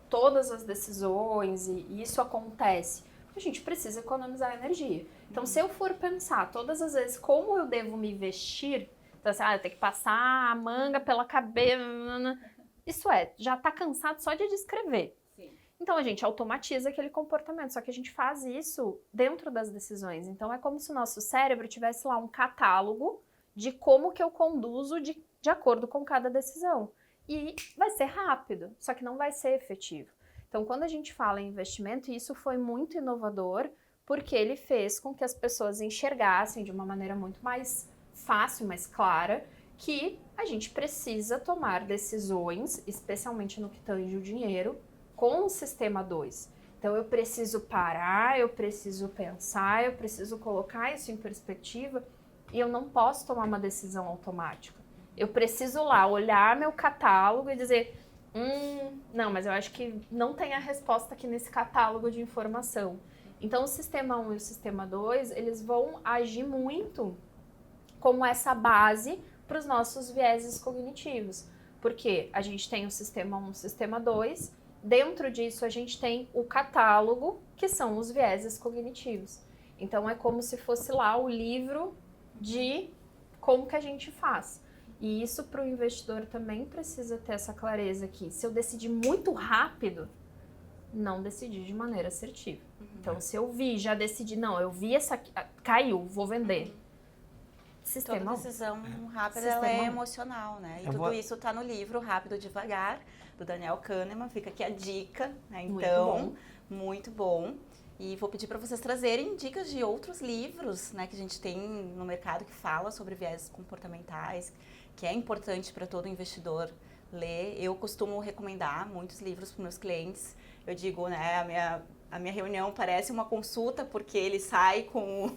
S3: todas as decisões e isso acontece? Porque a gente precisa economizar energia. Então, se eu for pensar todas as vezes como eu devo me vestir, então assim, eu tenho que passar a manga pela cabeça, isso já tá cansado só de descrever.
S1: Sim.
S3: Então, a gente automatiza aquele comportamento, só que a gente faz isso dentro das decisões. Então, é como se o nosso cérebro tivesse lá um catálogo de como que eu conduzo de acordo com cada decisão. E vai ser rápido, só que não vai ser efetivo. Então, quando a gente fala em investimento, isso foi muito inovador, porque ele fez com que as pessoas enxergassem de uma maneira muito mais fácil, mais clara, que a gente precisa tomar decisões, especialmente no que tange o dinheiro, com o sistema 2. Então, eu preciso parar, eu preciso pensar, eu preciso colocar isso em perspectiva e eu não posso tomar uma decisão automática. Eu preciso lá olhar meu catálogo e dizer, não, mas eu acho que não tem a resposta aqui nesse catálogo de informação. Então, o sistema 1 e o sistema 2, eles vão agir muito como essa base para os nossos vieses cognitivos. Porque a gente tem o sistema 1 e o sistema 2, dentro disso a gente tem o catálogo, que são os vieses cognitivos. Então, é como se fosse lá o livro de como que a gente faz. E isso para o investidor também precisa ter essa clareza aqui. Se eu decidir muito rápido, não decidi de maneira assertiva. Então, se eu já decidi, não, eu vi essa caiu, vou vender. Sistema
S1: Toda decisão rápida
S3: Sistema
S1: ela é
S3: 1.
S1: emocional, né? E tudo isso está no livro Rápido e Devagar, do Daniel Kahneman. Fica aqui a dica, né? Então, muito bom. E vou pedir para vocês trazerem dicas de outros livros, né, que a gente tem no mercado que fala sobre viéses comportamentais, que é importante para todo investidor ler. Eu costumo recomendar muitos livros para meus clientes. Eu digo, né, a minha reunião parece uma consulta, porque ele sai com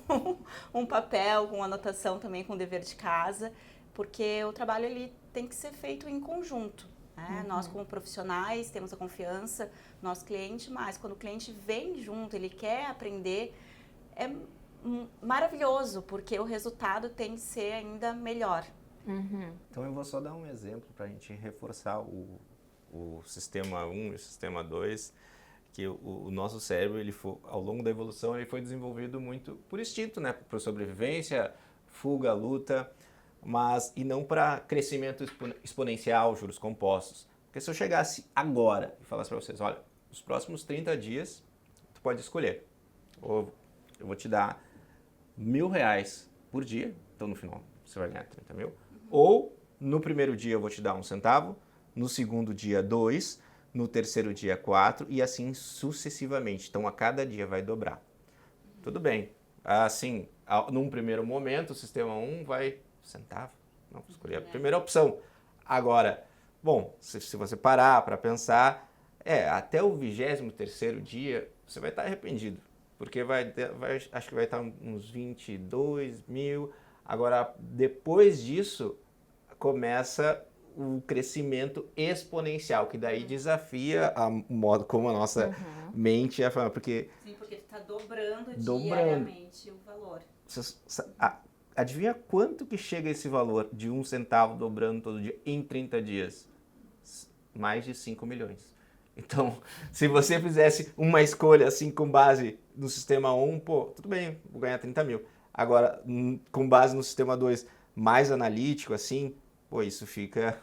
S1: um papel, com anotação também, com dever de casa, porque o trabalho ele tem que ser feito em conjunto. Né? Nós, como profissionais, temos a confiança do nosso cliente, mas quando o cliente vem junto, ele quer aprender, é maravilhoso, porque o resultado tem que ser ainda melhor.
S2: Então eu vou só dar um exemplo para a gente reforçar o sistema 1 e o sistema 2, que o nosso cérebro, ao longo da evolução, ele foi desenvolvido muito por instinto, né? Por sobrevivência, fuga, luta, e não para crescimento exponencial, juros compostos. Porque se eu chegasse agora e falasse para vocês, olha, nos próximos 30 dias, tu pode escolher. Ou eu vou te dar R$1.000 por dia, então no final você vai ganhar 30 mil. Ou no primeiro dia eu vou te dar 1 centavo, no segundo dia 2, no terceiro dia 4 e assim sucessivamente. Então a cada dia vai dobrar. Tudo bem. Assim, num primeiro momento o sistema 1 vai centavo. Não, vou escolher a primeira opção. Agora, bom, se você parar para pensar, até o 23º dia você vai estar arrependido. Porque acho que vai estar uns 22 mil. Agora, depois disso, começa o crescimento exponencial, que daí desafia o modo como a nossa mente é falando, porque...
S1: Sim, porque tu está dobrando diariamente o valor.
S2: Adivinha quanto que chega esse valor de 1 centavo dobrando todo dia em 30 dias? Mais de 5 milhões. Então, se você fizesse uma escolha assim com base no sistema 1, tudo bem, vou ganhar 30 mil. Agora, com base no sistema 2, mais analítico, assim, isso fica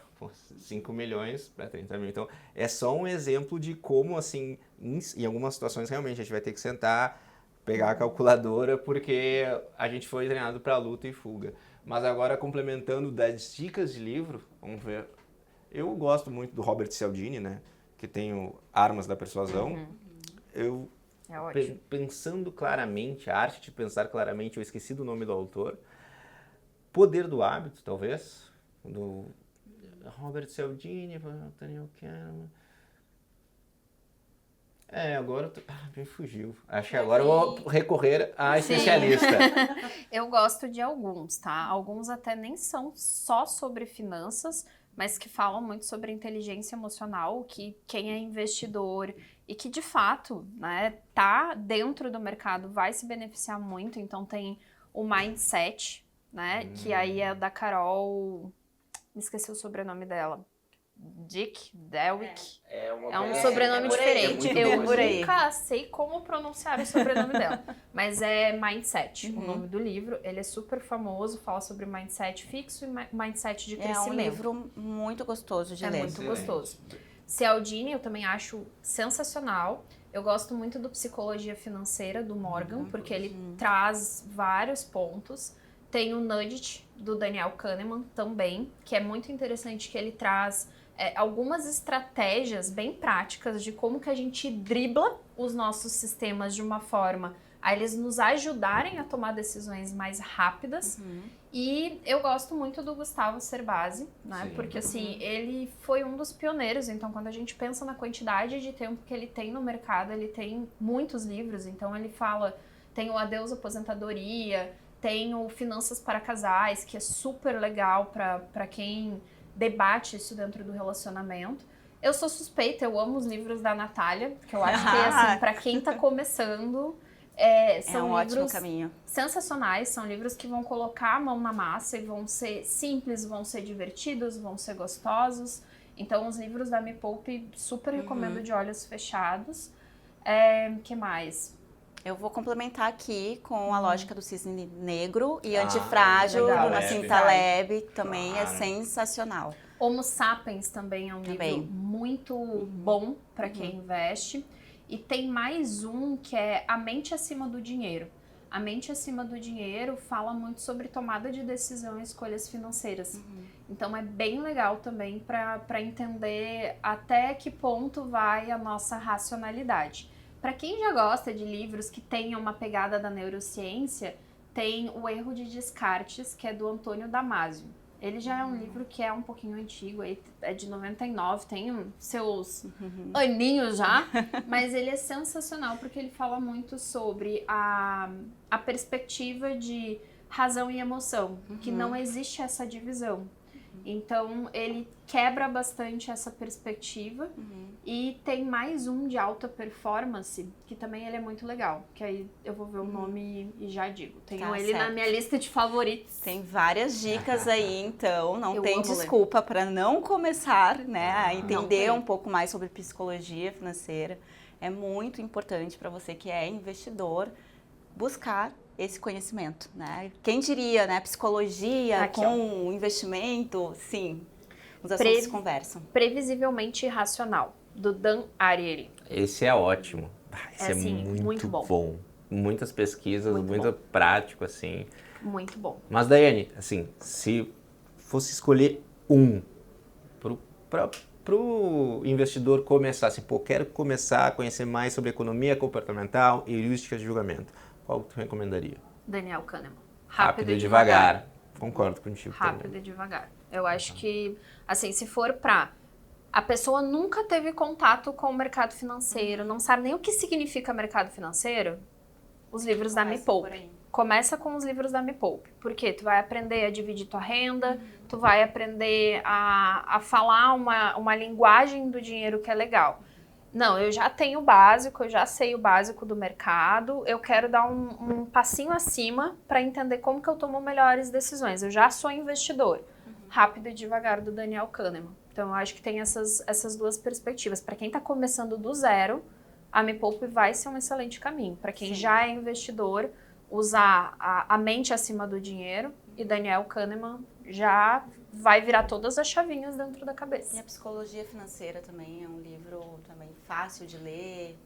S2: 5 milhões para 30 mil. Então, é só um exemplo de como, assim, em algumas situações, realmente, a gente vai ter que sentar, pegar a calculadora, porque a gente foi treinado para luta e fuga. Mas agora, complementando das dicas de livro, vamos ver. Eu gosto muito do Robert Cialdini, né? Que tem o Armas da Persuasão. Pensando claramente, a arte de pensar claramente, eu esqueci do nome do autor. Poder do Hábito, talvez, do Robert Cialdini, Daniel Kahneman. Agora me fugiu. Acho que agora eu vou recorrer a especialista.
S3: Eu gosto de alguns, tá? Alguns até nem são só sobre finanças, mas que falam muito sobre inteligência emocional, que quem é investidor e que de fato, né, tá dentro do mercado vai se beneficiar muito. Então tem o Mindset, né, que aí é da Carol, me esqueci o sobrenome dela. Dewick. É um sobrenome diferente. Eu nunca sei como pronunciar o sobrenome dela. Mas é Mindset, o nome do livro. Ele é super famoso, fala sobre mindset fixo e mindset de crescimento.
S1: É um livro muito gostoso de ler.
S3: É muito gostoso. Cialdini eu também acho sensacional. Eu gosto muito do Psicologia Financeira, do Morgan, porque ele traz vários pontos. Tem o Nudge, do Daniel Kahneman, também, que é muito interessante, que ele traz algumas estratégias bem práticas de como que a gente dribla os nossos sistemas de uma forma a eles nos ajudarem a tomar decisões mais rápidas. E eu gosto muito do Gustavo Cerbasi, né? Sim. Porque assim, ele foi um dos pioneiros, então quando a gente pensa na quantidade de tempo que ele tem no mercado, ele tem muitos livros, então ele fala, tem o Adeus Aposentadoria, tem o Finanças para Casais, que é super legal para quem debate isso dentro do relacionamento. Eu sou suspeita, eu amo os livros da Natália, que eu acho que, assim, para quem tá começando, são
S1: um
S3: livros
S1: ótimo caminho.
S3: Sensacionais, são livros que vão colocar a mão na massa e vão ser simples, vão ser divertidos, vão ser gostosos. Então, os livros da Me Poupe, super recomendo de olhos fechados. Que mais?
S1: Eu vou complementar aqui com a lógica do cisne negro e antifrágil do Nassim Taleb, também é sensacional.
S3: Homo Sapiens também é um livro muito bom para quem investe. E tem mais um que é A Mente Acima do Dinheiro. A Mente Acima do Dinheiro fala muito sobre tomada de decisão e escolhas financeiras. Então é bem legal também para entender até que ponto vai a nossa racionalidade. Para quem já gosta de livros que tenham uma pegada da neurociência, tem O Erro de Descartes, que é do Antônio Damasio. Ele já é um livro que é um pouquinho antigo, é de 99, tem seus aninhos já, mas ele é sensacional porque ele fala muito sobre a perspectiva de razão e emoção, que não existe essa divisão. Então, ele quebra bastante essa perspectiva e tem mais um de alta performance, que também ele é muito legal, que aí eu vou ver o nome e já digo. Tenho ele na minha lista de favoritos.
S1: Tem várias dicas aí, então não tem desculpa para não começar, né, a entender um pouco mais sobre psicologia financeira. É muito importante para você que é investidor buscar esse conhecimento, né? Quem diria, né? Psicologia com investimento, sim, os assuntos conversam.
S3: Previsivelmente Irracional, do Dan Ariely.
S2: Esse é ótimo. Esse é muito bom. Muitas pesquisas, muito prático, assim.
S3: Muito bom.
S2: Mas, Daiane, assim, se fosse escolher um pro investidor começar, assim, quero começar a conhecer mais sobre economia comportamental e heurísticas de julgamento, qual tu recomendaria?
S3: Daniel Kahneman.
S2: Rápido e devagar. Concordo contigo.
S3: Rápido e devagar. Eu acho que, assim, se for a pessoa nunca teve contato com o mercado financeiro, não sabe nem o que significa mercado financeiro, os livros da Me Poupe. Começa com os livros da Me Poupe. Por quê? Tu vai aprender a dividir tua renda, tu vai aprender a falar uma linguagem do dinheiro que é legal. Não, eu já tenho o básico, eu já sei o básico do mercado, eu quero dar um passinho acima para entender como que eu tomo melhores decisões. Eu já sou investidor. Rápido e Devagar, do Daniel Kahneman. Então, eu acho que tem essas duas perspectivas. Para quem está começando do zero, a Me Poupe vai ser um excelente caminho. Para quem já é investidor, usar a Mente Acima do Dinheiro e Daniel Kahneman já vai virar todas as chavinhas dentro da cabeça.
S1: E a Psicologia Financeira também é um livro também fácil de ler.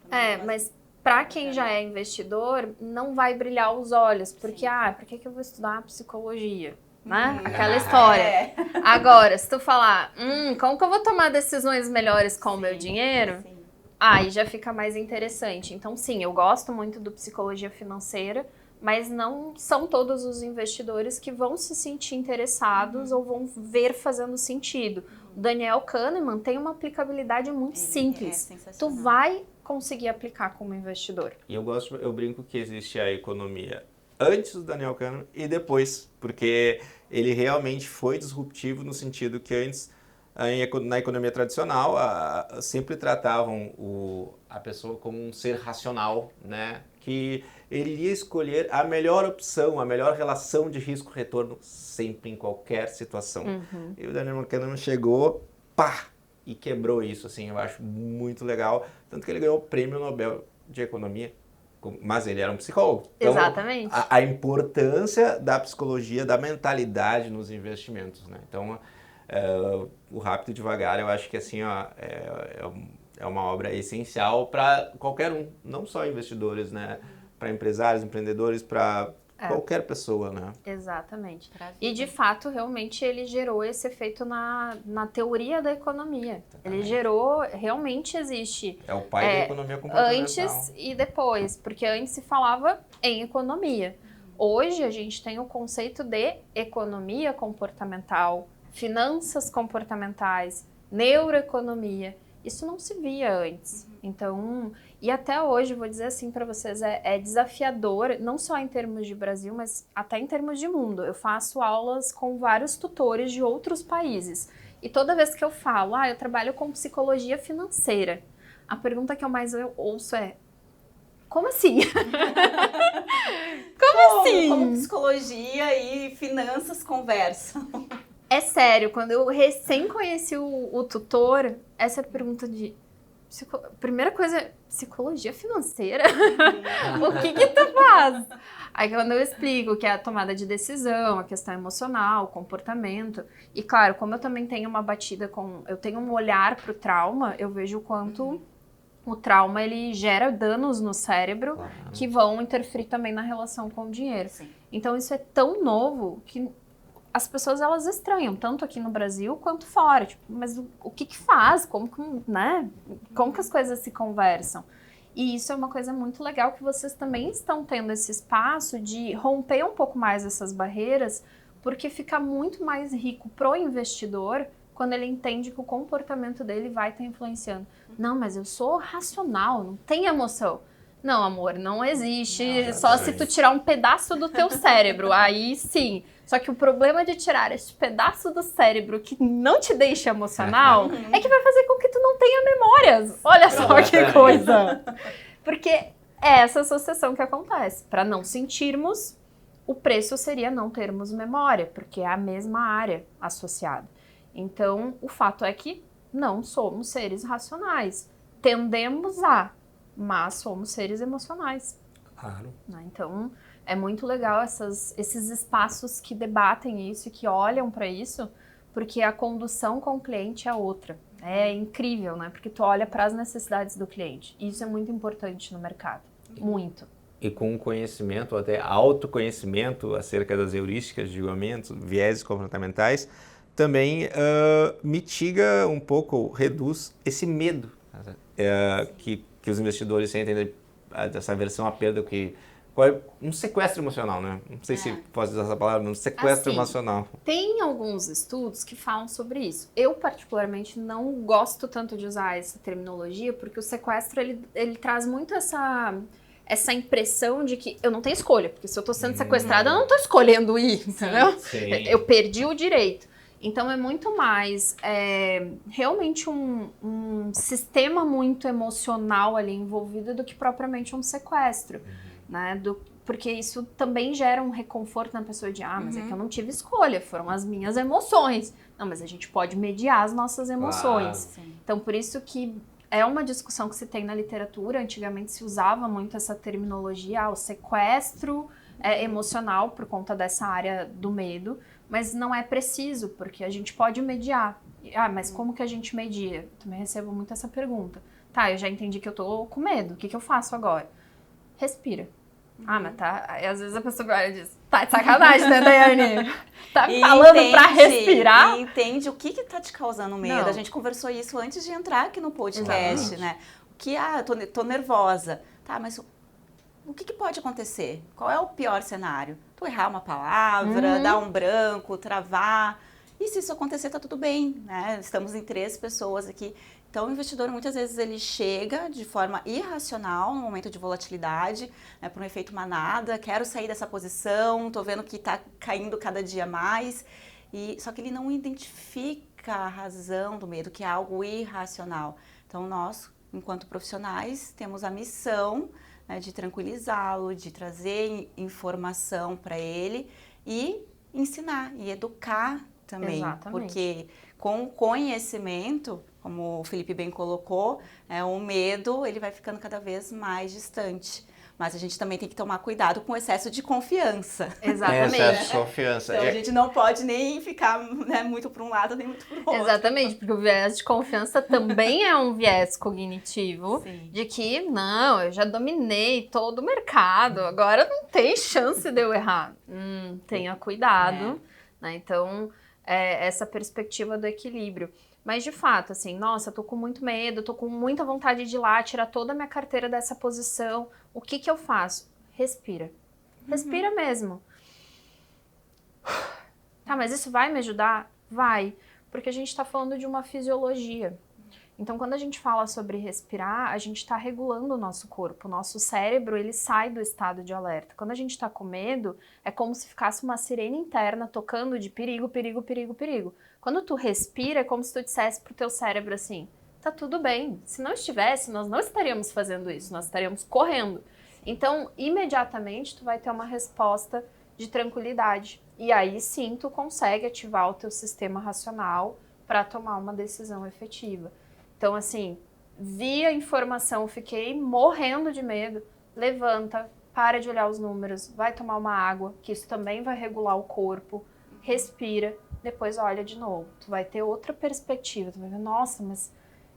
S3: Mas para quem já é investidor, não vai brilhar os olhos, porque, por que eu vou estudar psicologia? Né? Aquela história. Agora, se tu falar, como que eu vou tomar decisões melhores com o meu dinheiro? Aí já fica mais interessante. Então, sim, eu gosto muito do Psicologia Financeira, mas não são todos os investidores que vão se sentir interessados ou vão ver fazendo sentido. Daniel Kahneman tem uma aplicabilidade muito
S1: Ele
S3: simples.
S1: é sensacional.
S3: Tu vai conseguir aplicar como investidor.
S2: E eu brinco que existe a economia antes do Daniel Kahneman e depois, porque ele realmente foi disruptivo no sentido que antes, na economia tradicional, sempre tratavam a pessoa como um ser racional, né? Que ele iria escolher a melhor opção, a melhor relação de risco-retorno sempre, em qualquer situação. E o Daniel Kahneman chegou, pá, e quebrou isso, assim, eu acho muito legal. Tanto que ele ganhou o Prêmio Nobel de Economia, mas ele era um psicólogo. Então,
S3: Exatamente.
S2: a importância da psicologia, da mentalidade nos investimentos, né? Então, o Rápido e Devagar, eu acho que assim, ó, é uma obra essencial para qualquer um, não só investidores, né? Para empresários, empreendedores, para qualquer pessoa, né?
S3: Exatamente.
S1: Pra vida.
S3: E de fato, realmente, ele gerou esse efeito na teoria da economia. Ele gerou, realmente existe
S2: É o pai da economia comportamental.
S3: antes e depois, porque antes se falava em economia. Hoje a gente tem o conceito de economia comportamental, finanças comportamentais, neuroeconomia. Isso não se via antes. Então, e até hoje, vou dizer assim para vocês, é desafiador, não só em termos de Brasil, mas até em termos de mundo. Eu faço aulas com vários tutores de outros países. E toda vez que eu falo, eu trabalho com psicologia financeira, a pergunta que eu mais ouço é, como assim? Como assim?
S1: Como psicologia e finanças conversam.
S3: É sério, quando eu recém conheci o tutor, essa pergunta de... Primeira coisa, psicologia financeira? O que tu faz? Aí quando eu explico que é a tomada de decisão, a questão emocional, o comportamento. E claro, como eu também tenho uma batida eu tenho um olhar pro trauma, eu vejo o quanto o trauma ele gera danos no cérebro que vão interferir também na relação com o dinheiro.
S1: Sim.
S3: Então isso é tão novo que as pessoas elas estranham, tanto aqui no Brasil quanto fora. Tipo, mas o que faz? Como que as coisas se conversam? E isso é uma coisa muito legal que vocês também estão tendo esse espaço de romper um pouco mais essas barreiras, porque fica muito mais rico pro investidor quando ele entende que o comportamento dele vai estar influenciando. Não, mas eu sou racional, não tem emoção. Não, amor, não existe, só se tu tirar um pedaço do teu cérebro, aí sim. Só que o problema de tirar esse pedaço do cérebro que não te deixa emocional é que vai fazer com que tu não tenha memórias. Olha só que coisa! Porque é essa associação que acontece. Para não sentirmos, o preço seria não termos memória, porque é a mesma área associada. Então, o fato é que não somos seres racionais. Tendemos mas somos seres emocionais.
S2: Claro.
S3: Então, é muito legal esses espaços que debatem isso e que olham para isso, porque a condução com o cliente é outra. É incrível, né? Porque tu olha para as necessidades do cliente. E isso é muito importante no mercado. Muito.
S2: E com conhecimento, até autoconhecimento acerca das heurísticas de julgamento, vieses comportamentais, também mitiga um pouco, reduz esse medo que os investidores sentem dessa aversão à perda, um sequestro emocional, né? Não sei se posso usar essa palavra, um sequestro emocional.
S3: Tem alguns estudos que falam sobre isso. Eu, particularmente, não gosto tanto de usar essa terminologia, porque o sequestro, ele traz muito essa impressão de que eu não tenho escolha, porque se eu tô sendo sequestrada, eu não tô escolhendo ir, entendeu?
S2: Sim.
S3: Eu perdi o direito. Então, é muito mais realmente um sistema muito emocional ali envolvido do que propriamente um sequestro, né? Porque isso também gera um reconforto na pessoa de, mas é que eu não tive escolha, foram as minhas emoções. Não, mas a gente pode mediar as nossas emoções.
S1: Claro.
S3: Então, por isso que é uma discussão que se tem na literatura. Antigamente se usava muito essa terminologia, o sequestro emocional por conta dessa área do medo. Mas não é preciso, porque a gente pode mediar. Mas como que a gente media? Eu também recebo muito essa pergunta. Tá, eu já entendi que eu tô com medo. O que eu faço agora? Respira. Mas tá... Aí às vezes a pessoa olha e diz, tá de sacanagem, né, Daiane? Tá falando pra respirar?
S1: E entende o que tá te causando medo.
S3: Não.
S1: A gente conversou isso antes de entrar aqui no podcast,
S3: Exatamente.
S1: né? Eu tô nervosa. Tá, mas o que pode acontecer? Qual é o pior cenário? Tu errar uma palavra, dar um branco, travar. E se isso acontecer, tá tudo bem, né? Estamos em 3 pessoas aqui. Então, o investidor, muitas vezes, ele chega de forma irracional no momento de volatilidade, né, por um efeito manada, quero sair dessa posição, tô vendo que tá caindo cada dia mais, só que ele não identifica a razão do medo, que é algo irracional. Então, nós, enquanto profissionais, temos a missão, né, de tranquilizá-lo, de trazer informação para ele e ensinar e educar também.
S3: Exatamente.
S1: Porque com o conhecimento, como o Felipe bem colocou, o medo ele vai ficando cada vez mais distante. Mas a gente também tem que tomar cuidado com o excesso de confiança.
S3: Exatamente.
S2: Excesso de confiança.
S1: Então, a gente não pode nem ficar, né, muito para um lado nem muito para o outro.
S3: Exatamente, porque o viés de confiança também é um viés cognitivo.
S1: Sim.
S3: De que, não, eu já dominei todo o mercado, agora não tem chance de eu errar. Tenha cuidado, né? Então, essa perspectiva do equilíbrio. Mas, de fato, assim, nossa, eu tô com muito medo, tô com muita vontade de ir lá, tirar toda a minha carteira dessa posição. O que que eu faço? Respira. Respira mesmo. Tá, mas isso vai me ajudar? Vai. Porque a gente tá falando de uma fisiologia. Então, quando a gente fala sobre respirar, a gente está regulando o nosso corpo. O nosso cérebro, ele sai do estado de alerta. Quando a gente está com medo, é como se ficasse uma sirene interna tocando de perigo, perigo, perigo, perigo. Quando tu respira, é como se tu dissesse pro teu cérebro assim, tá tudo bem. Se não estivesse, nós não estaríamos fazendo isso, nós estaríamos correndo. Então, imediatamente, tu vai ter uma resposta de tranquilidade. E aí, sim, tu consegue ativar o teu sistema racional para tomar uma decisão efetiva. Então, assim, vi a informação, fiquei morrendo de medo, levanta, para de olhar os números, vai tomar uma água, que isso também vai regular o corpo, respira, depois olha de novo. Tu vai ter outra perspectiva, tu vai ver, nossa, mas,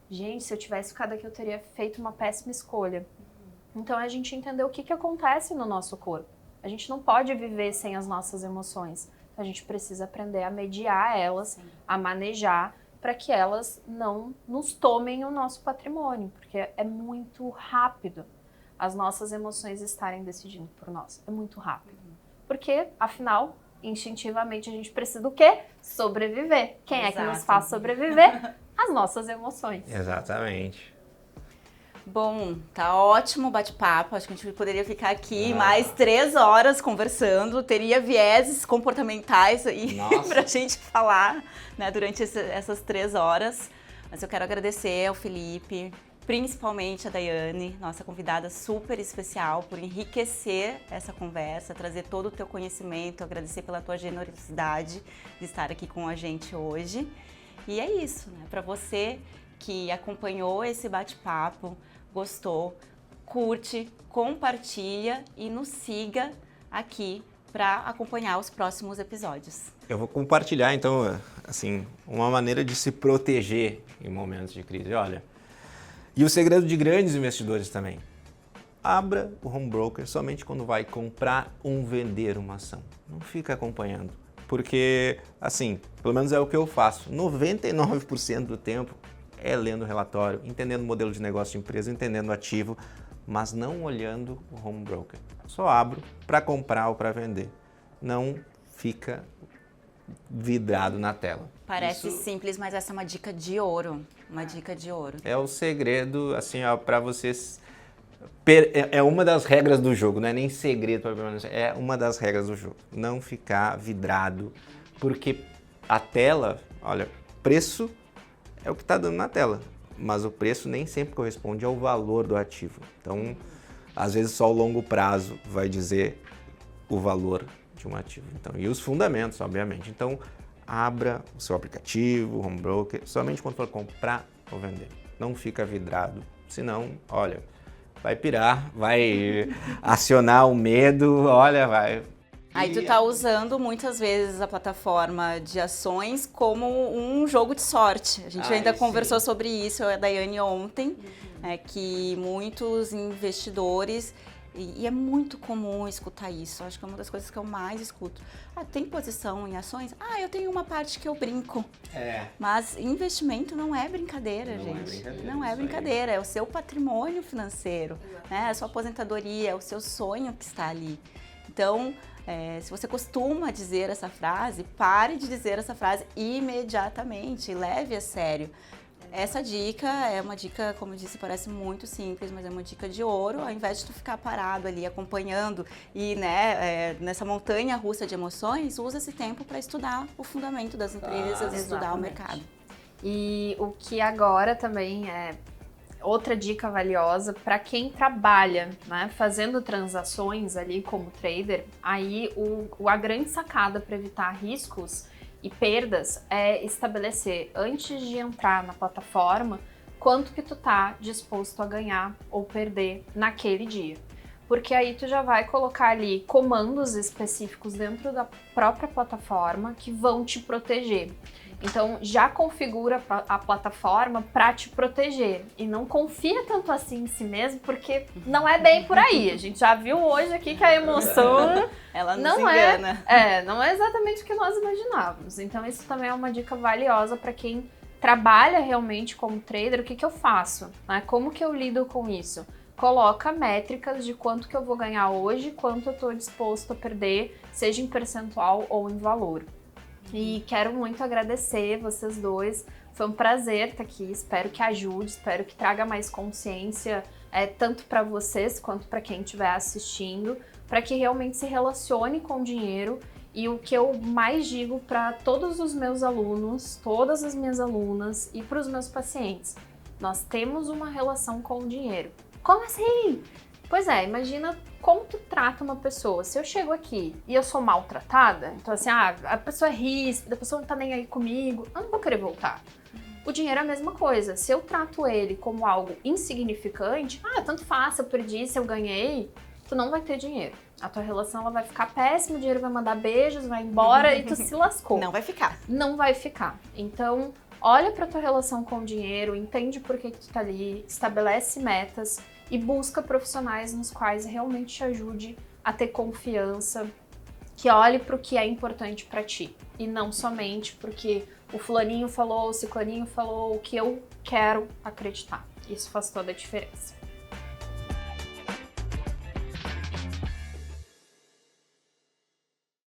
S3: gente, se eu tivesse ficado aqui, eu teria feito uma péssima escolha. Então, a gente entendeu o que acontece no nosso corpo. A gente não pode viver sem as nossas emoções. A gente precisa aprender a mediar elas, a manejar, para que elas não nos tomem o nosso patrimônio, porque é muito rápido as nossas emoções estarem decidindo por nós. É muito rápido. Porque, afinal, instintivamente a gente precisa do quê? Sobreviver. Quem é que nos faz sobreviver? As nossas emoções.
S2: Exatamente.
S1: Bom, tá ótimo o bate-papo. Acho que a gente poderia ficar aqui mais 3 horas conversando. Teria vieses comportamentais aí pra gente falar, né, durante essas 3 horas. Mas eu quero agradecer ao Felipe, principalmente a Daiane, nossa convidada super especial, por enriquecer essa conversa, trazer todo o teu conhecimento, agradecer pela tua generosidade de estar aqui com a gente hoje. E é isso, né? Para você que acompanhou esse bate-papo, gostou, curte, compartilha e nos siga aqui para acompanhar os próximos episódios.
S2: Eu vou compartilhar, então, assim, uma maneira de se proteger em momentos de crise. Olha, e o segredo de grandes investidores também. Abra o home broker somente quando vai comprar ou vender uma ação. Não fica acompanhando, porque, assim, pelo menos é o que eu faço. 99% do tempo é lendo o relatório, entendendo o modelo de negócio de empresa, entendendo o ativo, mas não olhando o home broker. Só abro para comprar ou para vender. Não fica vidrado na tela.
S1: Parece simples, mas essa é uma dica de ouro. Uma dica de ouro.
S2: É o segredo, assim, para vocês... É uma das regras do jogo, não é nem segredo para permanecer, é uma das regras do jogo. Não ficar vidrado, porque a tela, olha, preço é o que está dando na tela, mas o preço nem sempre corresponde ao valor do ativo. Então, às vezes só o longo prazo vai dizer o valor de um ativo. Então, e os fundamentos, obviamente. Então, abra o seu aplicativo, o home broker, somente quando for comprar ou vender. Não fica vidrado, senão, olha, vai pirar, vai acionar o medo, olha, vai...
S1: Aí tu tá usando muitas vezes a plataforma de ações como um jogo de sorte. A gente ainda conversou sobre isso, a Daiane ontem, que muitos investidores, e é muito comum escutar isso, acho que é uma das coisas que eu mais escuto. Tem posição em ações? Eu tenho uma parte que eu brinco. Mas investimento não é brincadeira, gente. Não é brincadeira, é o seu patrimônio financeiro, né? A sua aposentadoria, é o seu sonho que está ali. Então, se você costuma dizer essa frase, pare de dizer essa frase imediatamente, leve a sério. Essa dica é uma dica, como eu disse, parece muito simples, mas é uma dica de ouro. Ao invés de tu ficar parado ali acompanhando e nessa montanha russa de emoções, usa esse tempo para estudar o fundamento das empresas, estudar o mercado.
S3: E o que agora também é outra dica valiosa para quem trabalha, né, fazendo transações ali como trader, aí a grande sacada para evitar riscos e perdas é estabelecer, antes de entrar na plataforma, quanto que tu tá disposto a ganhar ou perder naquele dia. Porque aí tu já vai colocar ali comandos específicos dentro da própria plataforma que vão te proteger. Então já configura a plataforma para te proteger e não confia tanto assim em si mesmo, porque não é bem por aí. A gente já viu hoje aqui que a emoção
S1: ela nos
S3: não
S1: engana.
S3: não é exatamente o que nós imaginávamos. Então isso também é uma dica valiosa para quem trabalha realmente como trader. O que eu faço? Né? Como que eu lido com isso? Coloca métricas de quanto que eu vou ganhar hoje, quanto eu estou disposto a perder, seja em percentual ou em valor. E quero muito agradecer vocês dois, foi um prazer estar aqui, espero que ajude, espero que traga mais consciência, tanto para vocês quanto para quem estiver assistindo, para que realmente se relacione com o dinheiro. E o que eu mais digo para todos os meus alunos, todas as minhas alunas e para os meus pacientes, nós temos uma relação com o dinheiro. Como assim? Pois é, imagina como tu trata uma pessoa. Se eu chego aqui e eu sou maltratada, então assim, a pessoa é ríspida, a pessoa não tá nem aí comigo, eu não vou querer voltar. O dinheiro é a mesma coisa. Se eu trato ele como algo insignificante, tanto faz, se eu perdi, se eu ganhei, tu não vai ter dinheiro. A tua relação ela vai ficar péssima, o dinheiro vai mandar beijos, vai embora e tu se lascou.
S1: Não vai ficar.
S3: Não vai ficar. Então, olha pra tua relação com o dinheiro, entende por que tu tá ali, estabelece metas e busca profissionais nos quais realmente te ajude a ter confiança, que olhe para o que é importante para ti e não somente porque o fulaninho falou, o ciclaninho falou, o que eu quero acreditar. Isso faz toda a diferença.